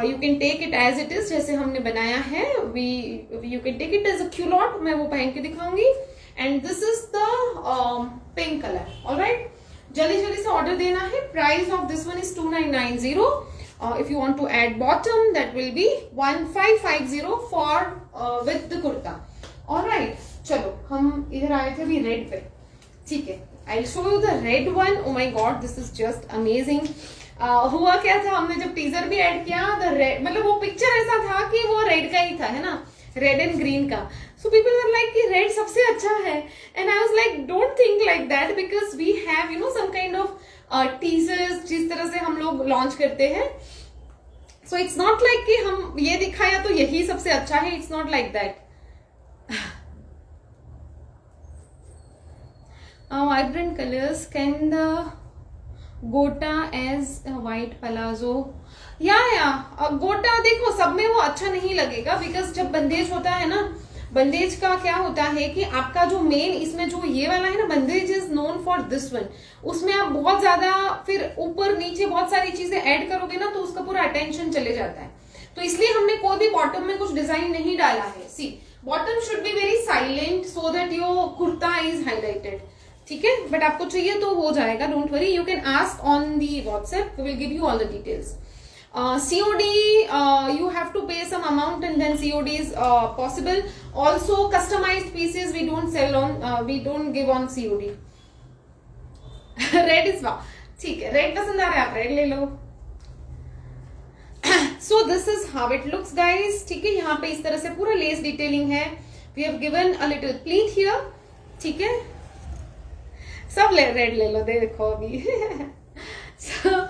You can take it as it is, जैसे हमने बनाया है. You can take it as a culotte. मैं वो पहन के दिखाऊंगी. And this is the pink colour, alright. जल्दी जल्दी से ऑर्डर देना है. Price of this one is 2990. If you want to add bottom, that will be 1550 for with the kurta. Alright, चलो हम इधर आए थे अभी रेड पे, ठीक है. I'll show you the red one. Oh my God, this is just amazing. हुआ क्या था, हमने जब टीजर भी ऐड किया, द रेड, मतलब वो पिक्चर ऐसा था कि वो रेड का ही था, है ना, रेड एंड ग्रीन का. So people were like कि रेड सबसे अच्छा है, and I was like don't think like that, because we have some kind of teasers जिस तरह से हम लोग लॉन्च करते हैं. So it's not like कि हम ये दिखाया तो यही सबसे अच्छा है. It's not like that. Vibrant colors. Can the गोटा एज व्हाइट पलाजो, या गोटा देखो सब में वो अच्छा नहीं लगेगा, बिकॉज जब बंदेज होता है ना, बंदेज का क्या होता है कि आपका जो मेन इसमें जो ये वाला है ना, bandhej is known for this one. उसमें आप बहुत ज्यादा फिर ऊपर नीचे बहुत सारी चीजें ऐड करोगे ना, तो उसका पूरा अटेंशन चले जाता है. तो इसलिए हमने कोई भी बॉटम में कुछ डिजाइन नहीं डाला है. See, bottom should be very silent so that your kurta is highlighted, ठीक है. बट आपको चाहिए तो हो जाएगा, don't worry. You can ask on the WhatsApp, we will give you all the details. COD, you have to pay some amount and then COD is possible. Also customized pieces we don't sell on, we don't give on COD. Red is wow, ठीक है. रेड पसंद आ रहा है, आप रेड ले लो. So this is how it looks guys, ठीक है. यहाँ पे इस तरह से पूरा लेस डिटेलिंग है. We have given a little pleat here, ठीक है. सब रेड ले लो, देखो अभी. So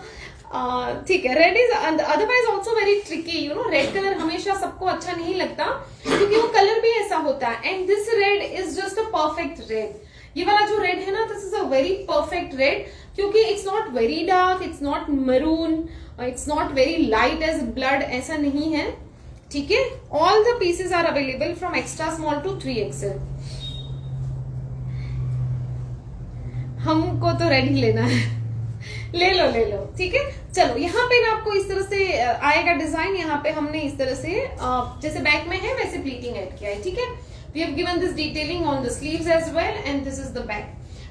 ठीक है. Red is otherwise also very tricky, you know. Red colour हमेशा सबको अच्छा नहीं लगता क्योंकि वो कलर भी ऐसा होता है. And this red is just a perfect red. ये वाला जो रेड है ना, this is a very perfect red क्योंकि it's not very dark, it's not maroon, it's not very light as blood, ऐसा नहीं है. ठीक है. All the pieces are available from extra small to 3XL. हमको तो रेड ही लेना है. ले लो ले लो. ठीक है. चलो यहाँ पे ना आपको इस तरह से आएगा डिजाइन. यहाँ पे हमने इस तरह से जैसे बैक में है वैसे प्लीटिंग ऐड किया है. ठीक है. We have given this detailing on the sleeves as well and this is the back.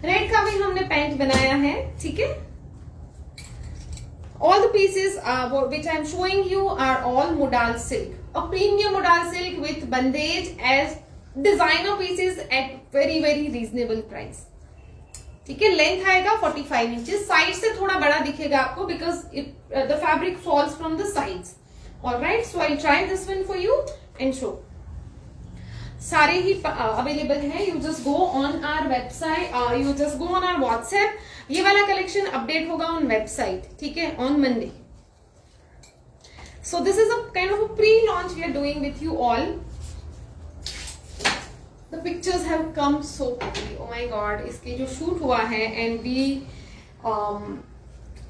Red का भी हमने पैंट बनाया है. ठीक है. All the pieces which I am showing you are all modal silk, a premium modal silk with bandage as designer pieces at very very reasonable price. ठीक है. लेंथ आएगा 45 इंचेस. साइड से थोड़ा बड़ा दिखेगा आपको because the fabric falls from the sides. Alright, so I try this one for you and show. सारे ही अवेलेबल है. You just go on our website, you just go on our WhatsApp. ये वाला कलेक्शन अपडेट होगा ऑन वेबसाइट. ठीक है, on Monday. So this is a kind of a pre launch we are doing with you all. The pictures have come so quickly. O my God. इसके जो शूट हुआ है and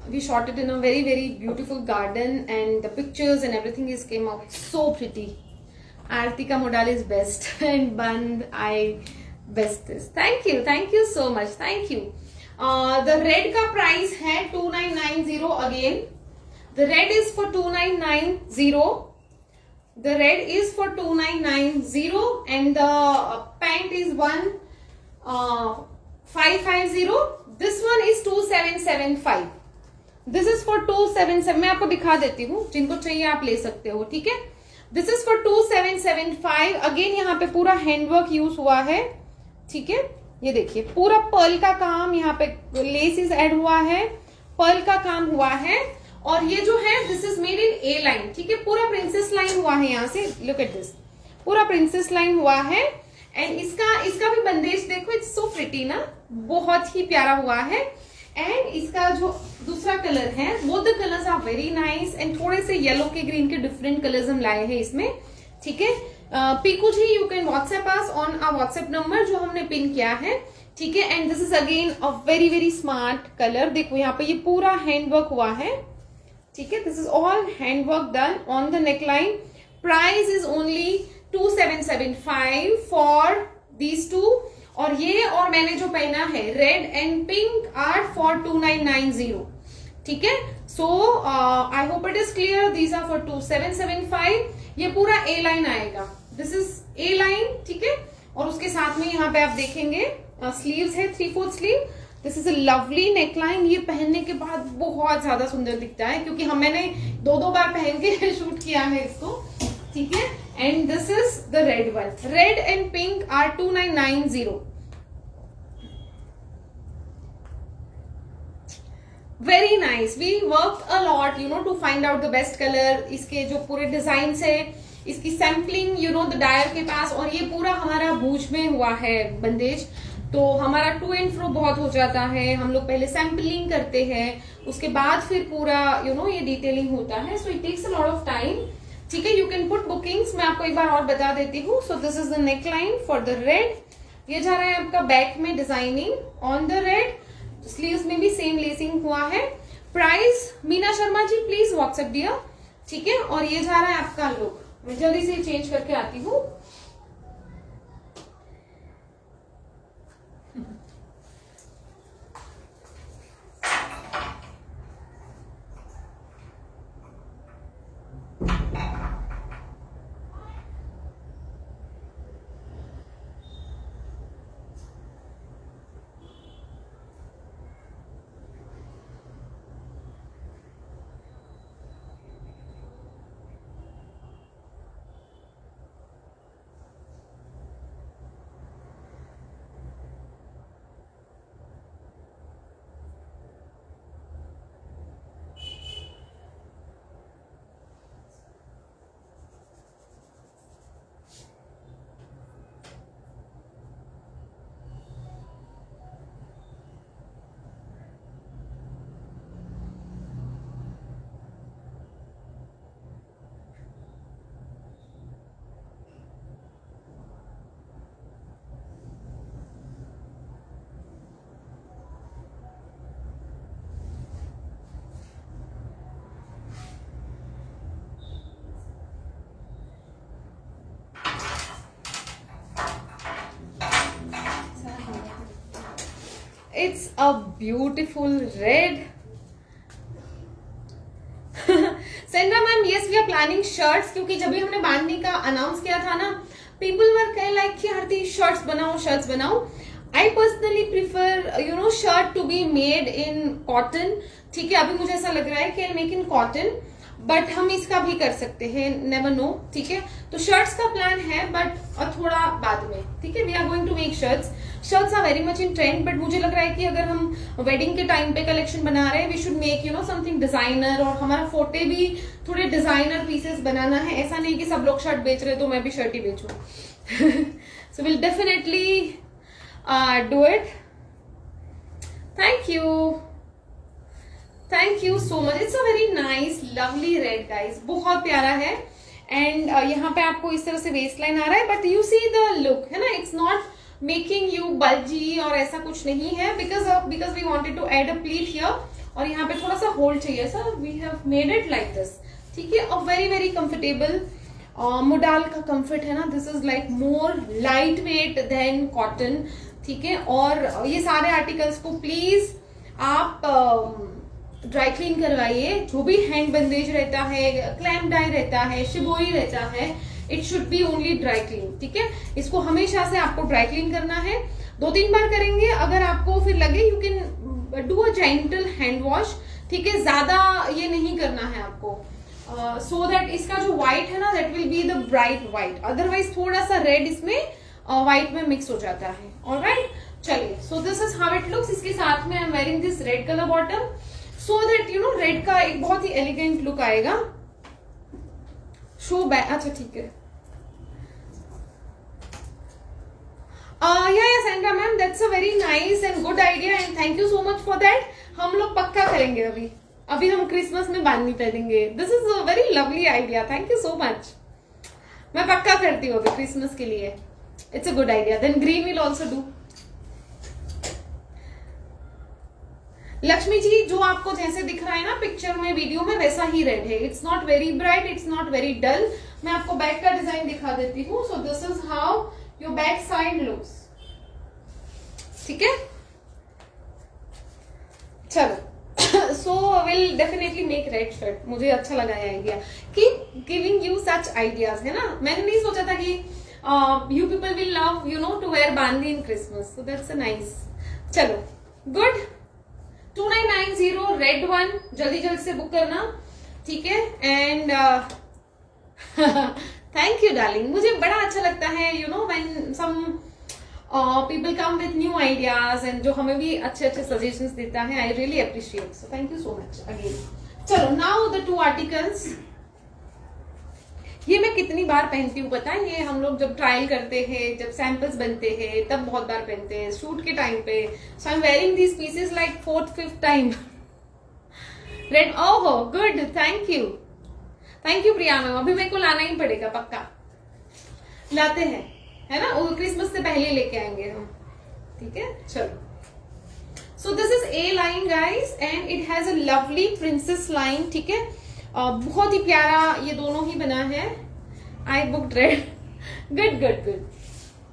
we shot it in a very very beautiful garden and the pictures and everything is came out so pretty. Artika modal is best and Band I best this. Thank you so much. Thank you. The red का price है 2990 again. The red is for 2990. The red is for 2990 and the pant is 1550. This one is 2775. This is for 277. मैं आपको दिखा देती हूँ, जिनको चाहिए आप ले सकते हो. ठीक है. This is for 2775. अगेन यहाँ पे पूरा हैंडवर्क यूज हुआ है. ठीक है. ये देखिए पूरा पर्ल का काम, यहाँ पे लेसेस ऐड हुआ है, पर्ल का काम हुआ है. और ये जो है this is made in A line. ठीक है. पूरा प्रिंसेस लाइन हुआ है. यहाँ से लुक एट दिस, पूरा प्रिंसेस लाइन हुआ है. एंड इसका भी बंदेज देखो, इट्स सो प्रिटी ना, बहुत ही प्यारा हुआ है. एंड इसका जो दूसरा कलर है, both the colours are very nice and थोड़े से येलो के ग्रीन के डिफरेंट कलर्स हम लाए हैं इसमें. ठीक है. Piku ji, you can WhatsApp us on our WhatsApp number जो हमने पिन किया है. ठीक है. And this is again a very very smart colour. देखो यहाँ पे ये पूरा हैंडवर्क हुआ है. ठीक है. This is all handwork done on the neckline. Price is only 2775 for these two. और ये और मैंने जो पहना है red and pink are for 2990. ठीक है. So I hope it is clear. These are for 2775. ये पूरा ए लाइन आएगा. This is A line. ठीक है. और उसके साथ में यहाँ पे आप देखेंगे स्लीव्स है 3/4 sleeve. This is a lovely neckline. ये पहनने के बाद बहुत ज्यादा सुंदर दिखता है क्योंकि मैंने 2 बार पहन के शूट किया है इसको. ठीक है. And this is the red one. Red and pink are 2990. Very nice. We work a lot you know to find out the best colour. इसके जो पूरे डिजाइन है, इसकी sampling you know the dyer के पास. और ये पूरा हमारा भूज में हुआ है बंदेज, तो हमारा टू एंड फ्रो बहुत हो जाता है. हम लोग पहले सैम्पलिंग करते हैं, उसके बाद फिर पूरा यू नो ये डिटेलिंग होता है. So it takes a lot of time. ठीक है. You can put bookings. मैं आपको एक बार और बता देती हूँ. So this is the neck line for the red. ये जा रहा है आपका बैक में designing on the red. Sleeves में भी सेम लेसिंग हुआ है. Price Meena Sharma ji please WhatsApp दिया. ठीक है. और ये जा रहा है आपका लुक. मैं जल्दी से चेंज करके आती हूँ. a beautiful red. Sandra ma'am, yes we are planning shirts, क्योंकि जब भी हमने बांधनी का अनाउंस किया था ना, people were कहे like कि हरती shirts बनाओ. I personally prefer shirt to be made in cotton. ठीक है, अभी मुझे ऐसा लग रहा है कि I'll make in cotton, but हम इसका भी कर सकते हैं, नेवर नो. ठीक है, तो शर्ट्स का प्लान है, बट थोड़ा बाद में. ठीक है, we are going to make shirts are very much in trend, but मुझे लग रहा है कि अगर हम वेडिंग के टाइम पे कलेक्शन बना रहे हैं, we should make something designer, और हमारा फोटे भी थोड़े डिजाइनर पीसेस बनाना है. ऐसा नहीं कि सब लोग शर्ट बेच रहे तो मैं भी शर्ट ही बेचूं. सो will definitely do it. Thank you so much. It's a very nice lovely red guys, बहुत प्यारा है. एंड यहाँ पे आपको इस तरह से वेस्ट लाइन आ रहा है, but you see the look, है ना, it's not making you bulgy और ऐसा कुछ नहीं है, because we wanted to add a pleat here, और यहाँ पे थोड़ा सा होल्ड चाहिए, sir we have made it like this. ठीक है, a very very comfortable. Modal का कंफर्ट है ना, this is like more light weight than cotton. ठीक है, और ये सारे आर्टिकल्स को प्लीज आप ड्राई क्लीन करवाइए. जो भी हैंड बंदेज रहता है, क्लैम्प डाई रहता है, शिबोई रहता है, it should be only dry clean. ठीक है, इसको हमेशा से आपको ड्राई क्लीन करना है. 2-3 बार करेंगे, अगर आपको फिर लगे you can do a gentle hand wash. ठीक है, ज्यादा ये नहीं करना है आपको, सो दैट इसका जो व्हाइट है ना, that will be the bright white. Otherwise थोड़ा सा रेड इसमें व्हाइट में मिक्स हो जाता है. ऑलराइट, चलिए, सो this is how it looks. इसके साथ में आई am wearing this red colour bottom, so that red का एक बहुत ही एलिगेंट लुक आएगा. शो बैक, अच्छा ठीक है. या Sandra ma'am, that's a very nice and good idea, and thank you so much for that. हम लोग पक्का करेंगे. अभी हम क्रिसमस में बांधनी पहनेंगे. This is a very lovely idea, thank you so much. मैं पक्का करती हूँ अभी क्रिसमस के लिए. It's a good idea. Then green will also do. Lakshmi ji, जो आपको जैसे दिख रहा है ना पिक्चर में, वीडियो में, वैसा ही रेड है. It's not very bright, it's not very dull. मैं आपको बैक का डिजाइन दिखा देती हूँ. So this is how your back side looks. ठीक है, चलो. So will definitely make red shirt. मुझे अच्छा लगा है idea. Keep giving you such ideas, है ना. मैंने नहीं सोचा था कि you people will love to wear बांदी in Christmas. So that's a nice. चलो, गुड. 2990 रेड वन, जल्दी से बुक करना. ठीक है, एंड थैंक यू डार्लिंग. मुझे बड़ा अच्छा लगता है when some people come with new ideas, and जो हमें भी अच्छे सजेशंस देता है. I really appreciate. So thank you so much again. चलो, नाउ द 2 आर्टिकल्स. ये मैं कितनी बार पहनती हूँ पता है. ये हम लोग जब ट्रायल करते हैं, जब सैंपल्स बनते हैं, तब बहुत बार पहनते हैं शूट के टाइम पे. So I am wearing these pieces like 4th-5th time. Red, ओहो good, thank you Priya ma'am. अभी मेरे को लाना ही पड़ेगा, पक्का लाते हैं, है ना. वो क्रिसमस से पहले लेके आएंगे हम. ठीक है, चलो. सो this is A line guys, and it has a lovely princess line. ठीक है, बहुत ही प्यारा ये दोनों ही बना है. I booked red. गुड.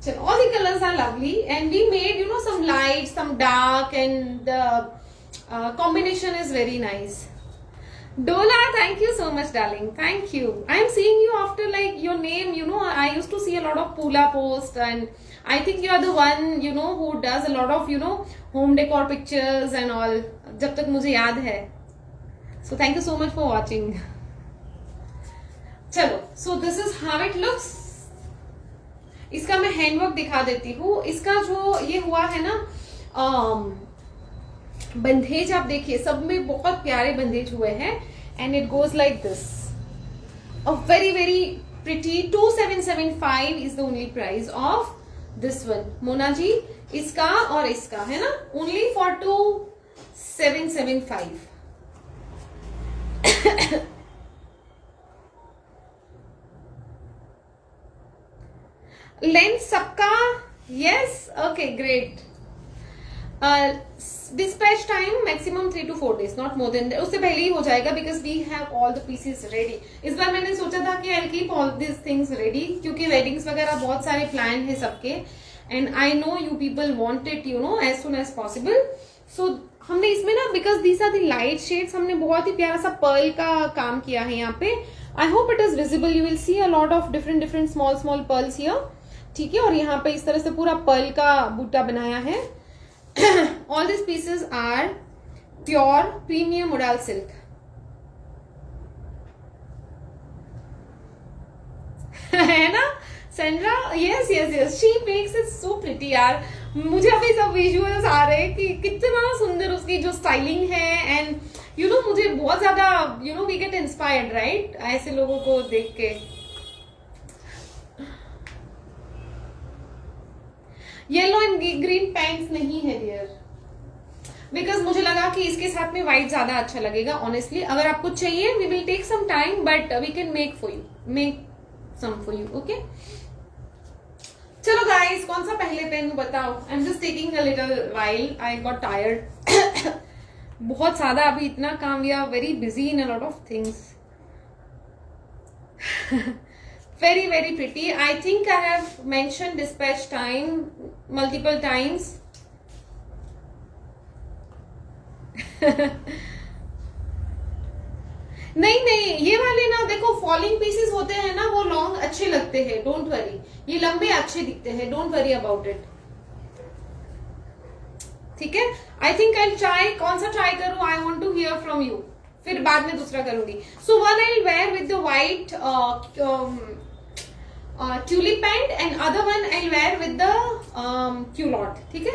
चलो, all the colours are lovely, and we made some light, some dark, and the combination is very nice. Dola, thank you so much darling, thank you. I am seeing you after like your name, I used to see a lot of Pula post, and I think you are the one who does a lot of home decor pictures and all, जब तक मुझे याद है. So thank you so much for watching. चलो, so this is how it looks. इसका मैं हैंडवर्क दिखा देती हूँ. इसका जो ये हुआ है ना बंदेज, आप देखिए सब में बहुत प्यारे बंदेज हुए हैं. And it goes like this, a very very pretty. 2775 is the only price of this one. Mona ji, इसका और इसका है ना, ओनली फॉर 2775. लेंथ सबका, yes, okay great. Dispatch time maximum 3 to 4 days, not more than. उससे पहले ही हो जाएगा, because we have all the pieces ready. इस बार मैंने सोचा था कि I keep all this things ready, क्योंकि वेडिंग्स वगैरह बहुत सारे प्लान है सबके, and I know you people want it as soon as possible. So हमने इसमें ना, because these are the light shades, हमने बहुत ही प्यारा सा पर्ल का काम किया है यहाँ पे. आई hope it is visible. You will see a lot of different small small pearls here. ठीक है, और यहाँ पे इस तरह से पूरा पर्ल का बूटा बनाया है. All this pieces are pure premium modal silk. है ना Sandra? Yes yes yes, she makes it so pretty यार. मुझे अभी सब विजुअल्स आ रहे हैं कि कितना सुंदर उसकी जो स्टाइलिंग है. एंड यू नो मुझे बहुत ज्यादा वी गेट इंस्पायर्ड राइट ऐसे लोगों को देख के. येलो एंड ग्रीन पैंट्स नहीं है डियर, बिकॉज मुझे लगा कि इसके साथ में व्हाइट ज्यादा अच्छा लगेगा. ऑनेस्टली अगर आपको चाहिए we will take some time, but we can make some for you. Okay चलो गाइस, कौन सा पहले पहनूं बताओ. I am just taking a little while, I got tired. बहुत ज्यादा अभी इतना काम, we are very busy in a lot of things. Very very pretty. I think I have mentioned dispatch time multiple times. नहीं ये वाले ना देखो फॉलिंग पीसेस होते हैं ना, वो लॉन्ग अच्छे लगते हैं, डोंट वरी. ये लंबे अच्छे दिखते हैं, डोंट वरी अबाउट इट. ठीक है, आई थिंक आई ट्राई. कौन सा ट्राई करूं? I want to hear from you. फिर बाद में दूसरा करूंगी. So one I wear with the white tulip pant and other one I'll wear with the culotte. ठीक है,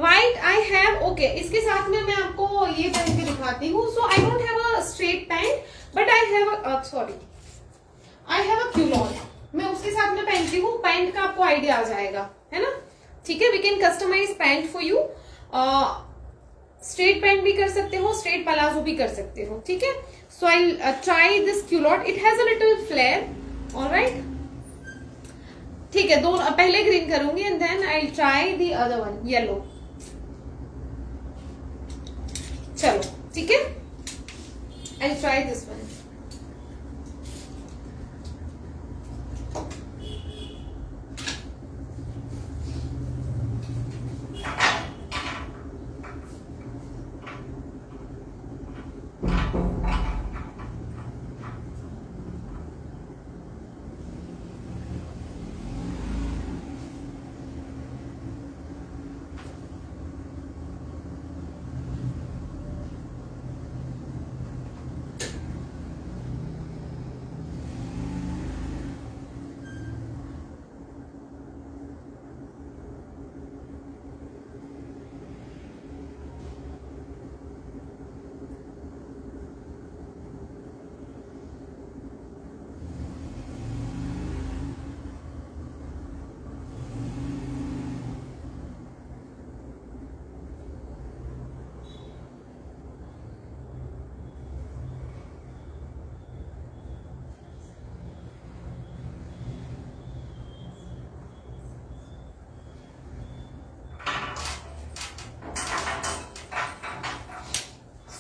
white I have. okay, इसके साथ में मैं आपको ये पहन के दिखाती हूँ. so I don't have a straight pant but I have a I have a culotte. मैं उसके साथ में पहनती हूँ. पैंट का आपको आइडिया आ जाएगा, है ना. ठीक है, we can customize pant for you. Straight pant भी कर सकते हो, स्ट्रेट पलाजो भी कर सकते हो. ठीक है, so I try this culotte. It has a little flare. Alright, ठीक है, दो पहले ग्रीन करूंगी and then I try the other one yellow. चलो ठीक है, I try this one.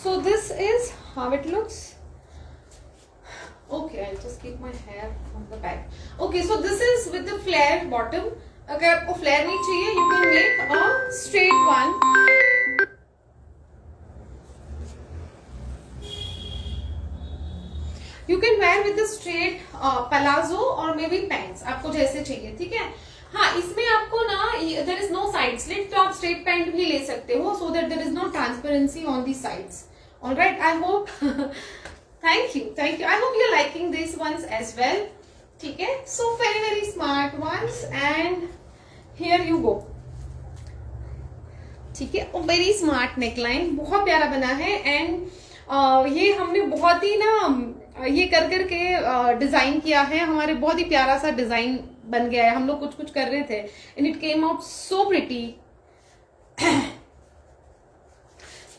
So this is how it looks. Okay, I'll just keep my hair on the back. Okay, so this is with the flare bottom. अगर आपको फ्लेयर नहीं चाहिए, you can make a straight one. You can wear with the straight palazzo or maybe pants. आपको जैसे चाहिए. ठीक है, हाँ, इसमें आपको ना there is no side slit, तो आप straight pant भी ले सकते हो, so that there is no transparency on the sides. All right, I hope. thank you. I hope you're liking these ones as well. ठीक है, so very smart ones and here you go. ठीक है, very smart neckline, बहुत प्यारा बना है. एंड ये हमने बहुत ही ना ये कर करके डिजाइन किया है. हमारे बहुत ही प्यारा सा डिजाइन बन गया है. हम लोग कुछ कर रहे थे and it came out so pretty.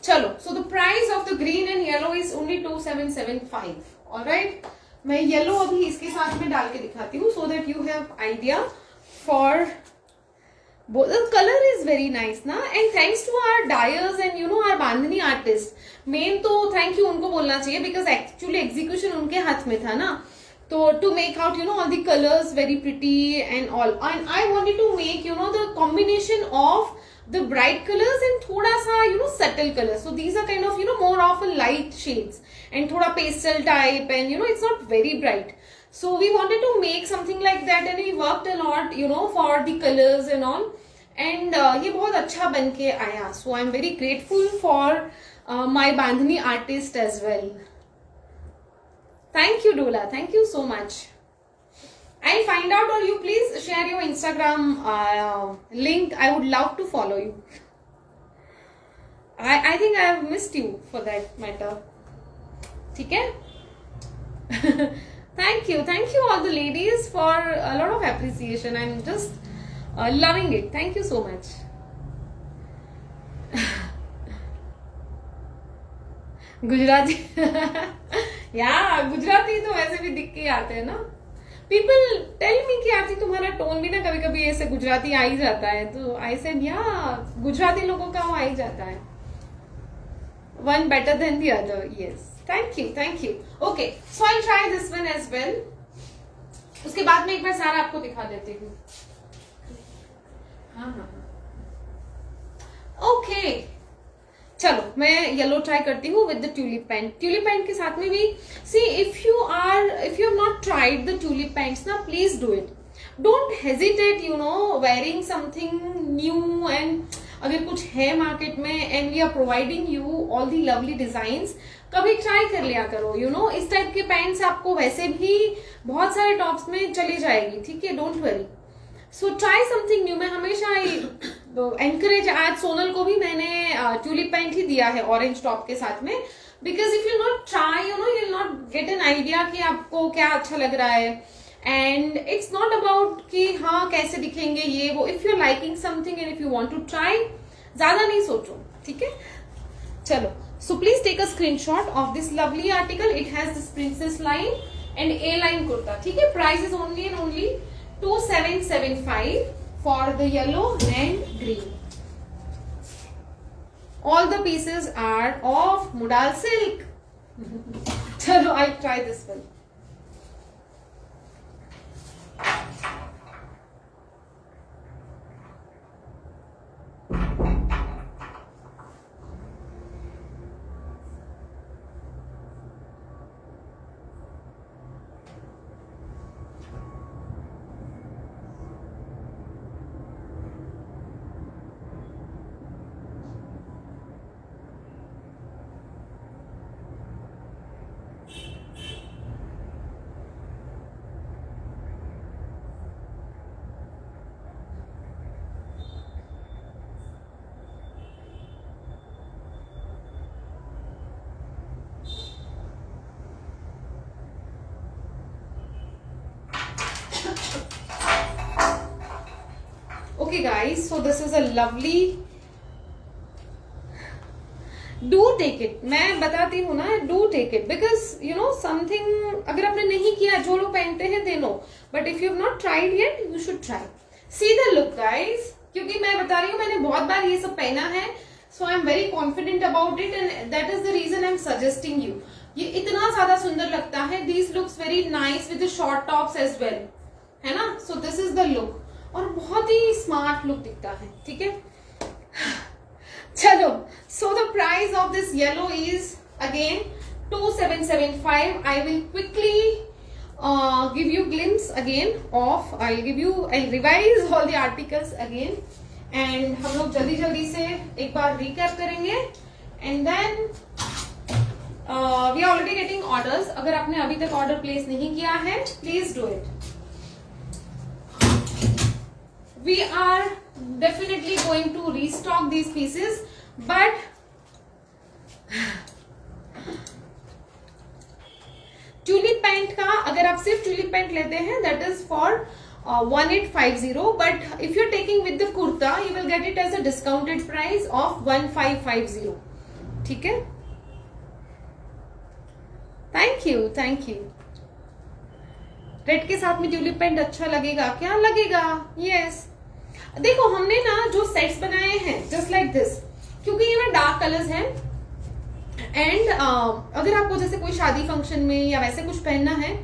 चलो, so the price of the green and yellow is only 2775. Alright, मैं येलो अभी इसके साथ में डाल के दिखाती हूँ, so that you have idea for both. The color is very nice ना, and thanks to our dyers and our bandhani artist. Main तो थैंक यू उनको बोलना चाहिए, बिकॉज एक्चुअली एग्जीक्यूशन उनके हाथ में था ना. तो to make out all the colors very pretty and all, and I wanted to make the combination of the bright colors and thoda sa subtle colors. So these are kind of more of a light shades and thoda pastel type, and it's not very bright. So we wanted to make something like that, and we worked a lot for the colors and all, and ये बहुत अच्छा बन के आया. So I'm very grateful for my Bandhani artist as well. Thank you, Dola. Thank you so much. And find out, or you please share your Instagram link. I would love to follow you. I think I have missed you for that matter. ठीक है? Thank you all the ladies for a lot of appreciation. I'm just loving it. Thank you so much. Gujarati या गुजराती तो वैसे भी दिख के आते हैं ना. पीपल टेल मी कि आरती तुम्हारा टोन भी ना कभी कभी ऐसे गुजराती आ ही जाता है. तो आई सेड या गुजराती लोगों का वो आ ही जाता है. One better than the other. Yes, thank you. Okay, so I try this one as well. उसके बाद में एक बार सारा आपको दिखा देती हूँ. हाँ. ओके, चलो मैं येलो ट्राई करती हूँ with the tulip pant. Tulip pant के साथ में भी see if you have not tried the tulip pants ना, please do it. Don't hesitate wearing something new. And अगर कुछ है मार्केट में and we are providing you all the lovely designs, कभी ट्राई कर लिया करो. इस टाइप के पैंट्स आपको वैसे भी बहुत सारे टॉप्स में चली जाएगी. ठीक है, don't worry. So try something new. मैं हमेशा एनकरेज, आज सोनल को भी मैंने ट्यूलिप पैंट ही दिया है ऑरेंज टॉप के साथ में, because if you not try you will not get an idea कि आपको क्या अच्छा लग रहा है. एंड इट्स नॉट अबाउट कि हाँ कैसे दिखेंगे ये वो. If you are liking something and if you want to try, ज्यादा नहीं सोचो. ठीक है, चलो. So please take a screenshot of this lovely article. It has this princess line and A line kurta. ठीक है, price is only and only 2775 for the yellow and green. All the pieces are of modal silk. Chalo, I'll try this one. Okay guys, so this is a lovely. Do take it. मैं बताती हूँ ना, do take it because something अगर आपने नहीं किया, जो लोग पहनते हैं they know, but if you have not tried yet, you should try. See the look guys, क्योंकि मैं बता रही हूँ मैंने बहुत बार ये सब पहना है, so I am very confident about it and that is the reason I am suggesting you. ये इतना ज्यादा सुंदर लगता है. These looks very nice with the short tops as well, है ना. So this is the look. और बहुत ही स्मार्ट लुक दिखता है. ठीक है, चलो. So the price of this yellow is again 2775. I will quickly give you glimpse again of. I give you, I revise all the articles again and हम लोग जल्दी जल्दी से एक बार रिकैप करेंगे and then we are already getting orders. अगर आपने अभी तक ऑर्डर प्लेस नहीं किया है, please do it. We are definitely going to restock these pieces, but tulip pant का अगर आप सिर्फ ट्यूलिप पैंट लेते हैं that is for 1850, but if you're taking with the kurta you will get it as a discounted price of 1550. ठीक है, थैंक यू. रेड के साथ में ट्यूलिप पैंट अच्छा लगेगा क्या? लगेगा. यस, देखो हमने ना जो सेट्स बनाए हैं जस्ट लाइक दिस, क्योंकि ये ना डार्क कलर्स हैं एंड अगर आपको जैसे कोई शादी फंक्शन में या वैसे कुछ पहनना है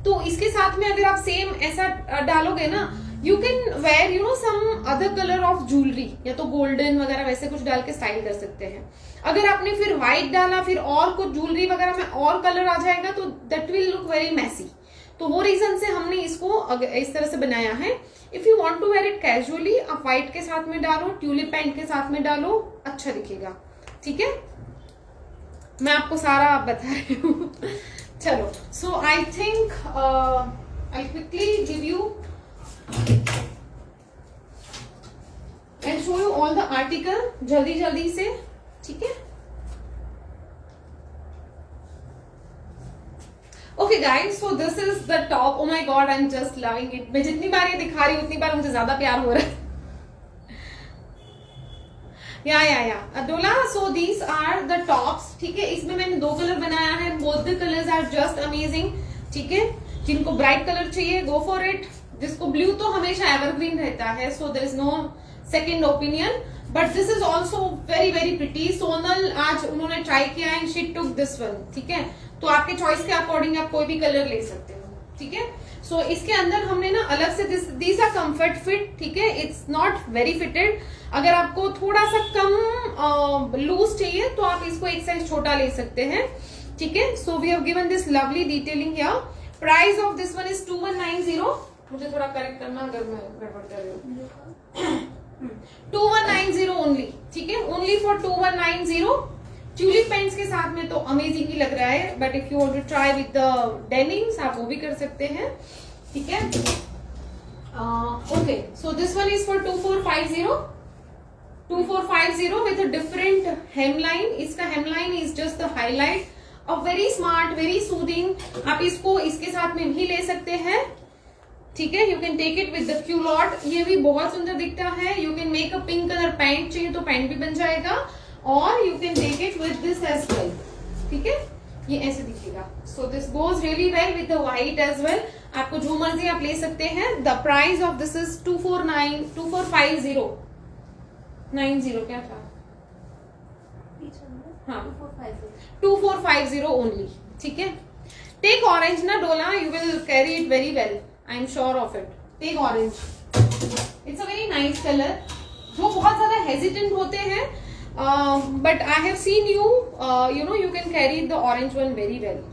तो इसके साथ में अगर आप सेम ऐसा डालोगे ना you can wear you know some other colour of jewellery, या तो गोल्डन वगैरह वैसे कुछ डाल के स्टाइल कर सकते हैं. अगर आपने फिर व्हाइट डाला फिर और कुछ ज्वेलरी वगैरह में और कलर आ जाएगा तो that will look very messy. तो वो रीजन से हमने इसको इस तरह से बनाया है. If you want to wear it casually, आप व्हाइट के साथ में डालो, ट्यूलिप पैंट के साथ में डालो, अच्छा दिखेगा. ठीक है, मैं आपको सारा बता रही हूँ. चलो, so I think I quickly give you and show you all the article जल्दी जल्दी से. ठीक है, okay guys, so this is the top. Oh my god, I am just loving it. मैं जितनी बार ये दिखा रही हूँ उतनी बार मुझे ज्यादा प्यार हो रहा है. या Dola, so these are the tops. ठीक है, इसमें मैंने 2 कलर बनाया है. Both the colours are just amazing. ठीक है, जिनको ब्राइट कलर चाहिए गो फॉर इट. जिसको ब्लू तो हमेशा एवरग्रीन रहता है, so there is no second opinion. But this is also very very pretty. Sonal आज उन्होंने ट्राई किया and she took this one. ठीक है, तो आपके चॉइस के अकॉर्डिंग आप कोई भी कलर ले सकते हो. ठीक है, सो इसके अंदर हमने ना अलग से दीज आर कंफर्ट फिट. ठीक है, इट्स नॉट वेरी फिटेड. अगर आपको थोड़ा सा कम लूज चाहिए तो आप इसको एक साइज छोटा ले सकते हैं. ठीक है, so we have given this lovely detailing here. Price of this one is 2190. मुझे थोड़ा करेक्ट करना अगर मैं गड़बड़ कर रही हूँ. 2190 ओनली. ठीक है, ओनली फॉर 2190. ट्यूलिप पेंट्स के साथ में तो अमेजिंग ही लग रहा है. But if you want to try with the denims, आप वो भी कर सकते हैं. ठीक है, okay, so this one is for 2450. 2450 with a different hemline. इसका hemline is just the highlight. A very smart, very soothing. आप इसको इसके साथ में भी ले सकते हैं. ठीक है, you can take it with the culotte. ये भी बहुत सुंदर दिखता है. You can make a pink color pant चाहिए तो पैंट भी बन जाएगा. और you can take it with this as well. ठीक है, ये ऐसे दिखेगा. So this goes really well with the white as well. आपको जो मर्जी आप ले सकते हैं. The price of this is 2450. 90 क्या था? हाँ, 2450 ओनली. ठीक है, टेक ऑरेंज ना Dola, you will carry it very well. I am sure of it. Take orange, it's a very nice colour. जो बहुत ज्यादा हेजिटेंट होते हैं, but I have seen you know you can carry the orange one very well.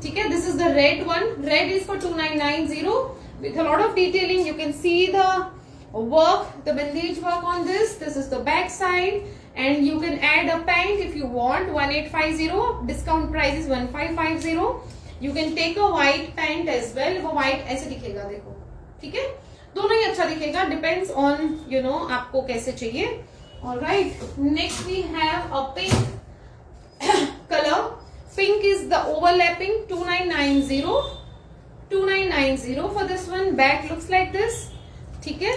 ठीक है, this is the red one. Red is for 2990 with a lot of detailing. You can see the work, the bandage work on this. This is the back side, and you can add a pant if you want. 1850. Discount price is 1550. You can take a white pant as well. वो white ऐसे दिखेगा, देखो. ठीक है, दोनों ही अच्छा दिखेगा. Depends on you know आपको कैसे चाहिए. All right. Next we have a pink color. Pink is the overlapping. 2990. 2990 for this one. Back looks like this. ठीक है,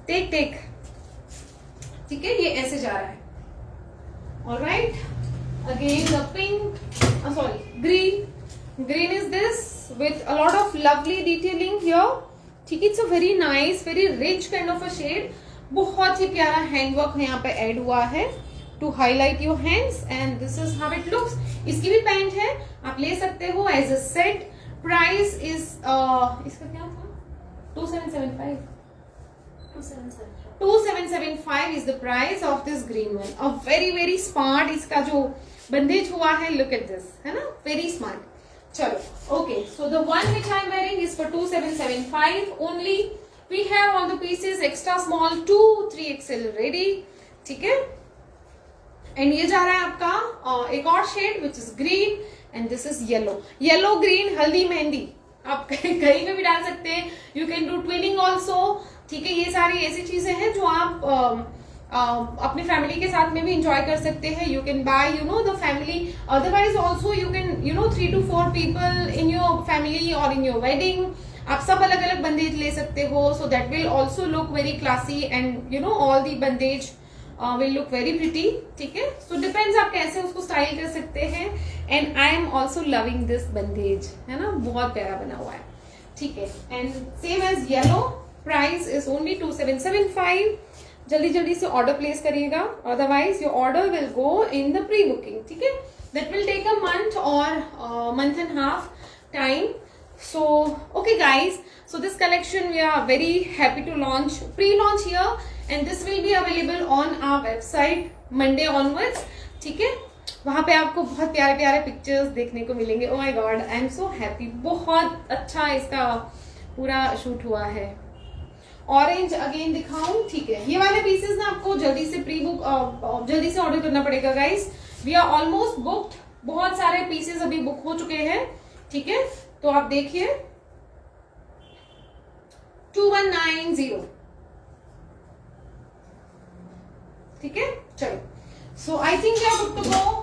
टेक. ठीक है, ये ऐसे जा रहा है. Alright. Again the pink. Sorry, green. Green is this with a lot of lovely detailing here. ठीक है, it's a very nice, very rich kind of a shade. बहुत ही प्यारा हैंडवर्क यहाँ पे ऐड हुआ है to highlight your hands, and this is how it looks. इसकी भी पैंट है, आप ले सकते हो as a set. Price is इसका क्या था? 2775. 2775 is the price of this green one. A very very smart इसका जो बंदेज हुआ है. Look at this, है ना, very smart. चलो, okay, so the one which I am wearing is for 2775 only. We have all the pieces extra small 2 3XL ready. ठीक है, एंड ये जा रहा है आपका एक और shade which is green, and this is yellow. Yellow green haldi mehendi आप कहीं पे भी डाल सकते हैं. You can do twinning also. ठीक है, ये सारी ऐसी चीजें हैं जो आप अपने फैमिली के साथ में भी इंजॉय कर सकते हैं. You can buy you know the family. Otherwise also you can you know 3 to 4 people in your family और इन योर वेडिंग. आप सब अलग अलग बंदेज ले सकते हो. So that will also look very classy, and you know all the bandhej will look very pretty. ठीक है, so depends आप कैसे उसको स्टाइल कर सकते हैं. and I am also loving this bandage, है ना, बहुत प्यारा बना हुआ है. ठीक है, and same as yellow. price is only 2775. जल्दी जल्दी से ऑर्डर प्लेस करिएगा, otherwise your order will go in the pre booking. ठीक है, that will take a month or month and half time. So okay guys, so this collection we are very happy to launch, pre-launch here, and this will be available on our website Monday onwards. ठीक है, वहां पे आपको बहुत प्यारे प्यारे पिक्चर्स देखने को मिलेंगे. ओ my god, I am so happy. बहुत अच्छा इसका पूरा शूट हुआ है. ऑरेंज अगेन दिखाऊं? ठीक है, ये वाले पीसेस ना आपको जल्दी से प्री बुक जल्दी से ऑर्डर करना पड़ेगा guys. We are almost booked. बहुत सारे पीसेस अभी बुक हो चुके हैं. ठीक है, तो आप देखिए 2190. ठीक है, चलो. So I think you are good to go.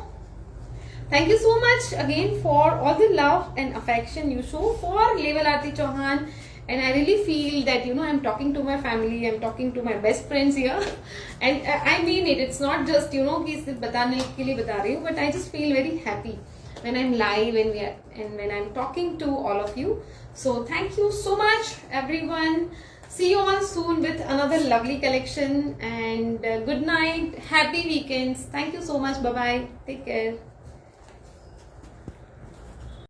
Thank you so much again for all the love and affection you show for Label Aarti Chauhan, and I really feel that I'm talking to my family, I'm talking to my best friends here, and I mean it. It's not just कि सिर्फ बताने के लिए बता रही हूँ, but I just feel very happy when I'm live and when I'm talking to all of you. So thank you so much everyone. See you all soon with another lovely collection, and good night, happy weekends. Thank you so much. Bye bye, take care.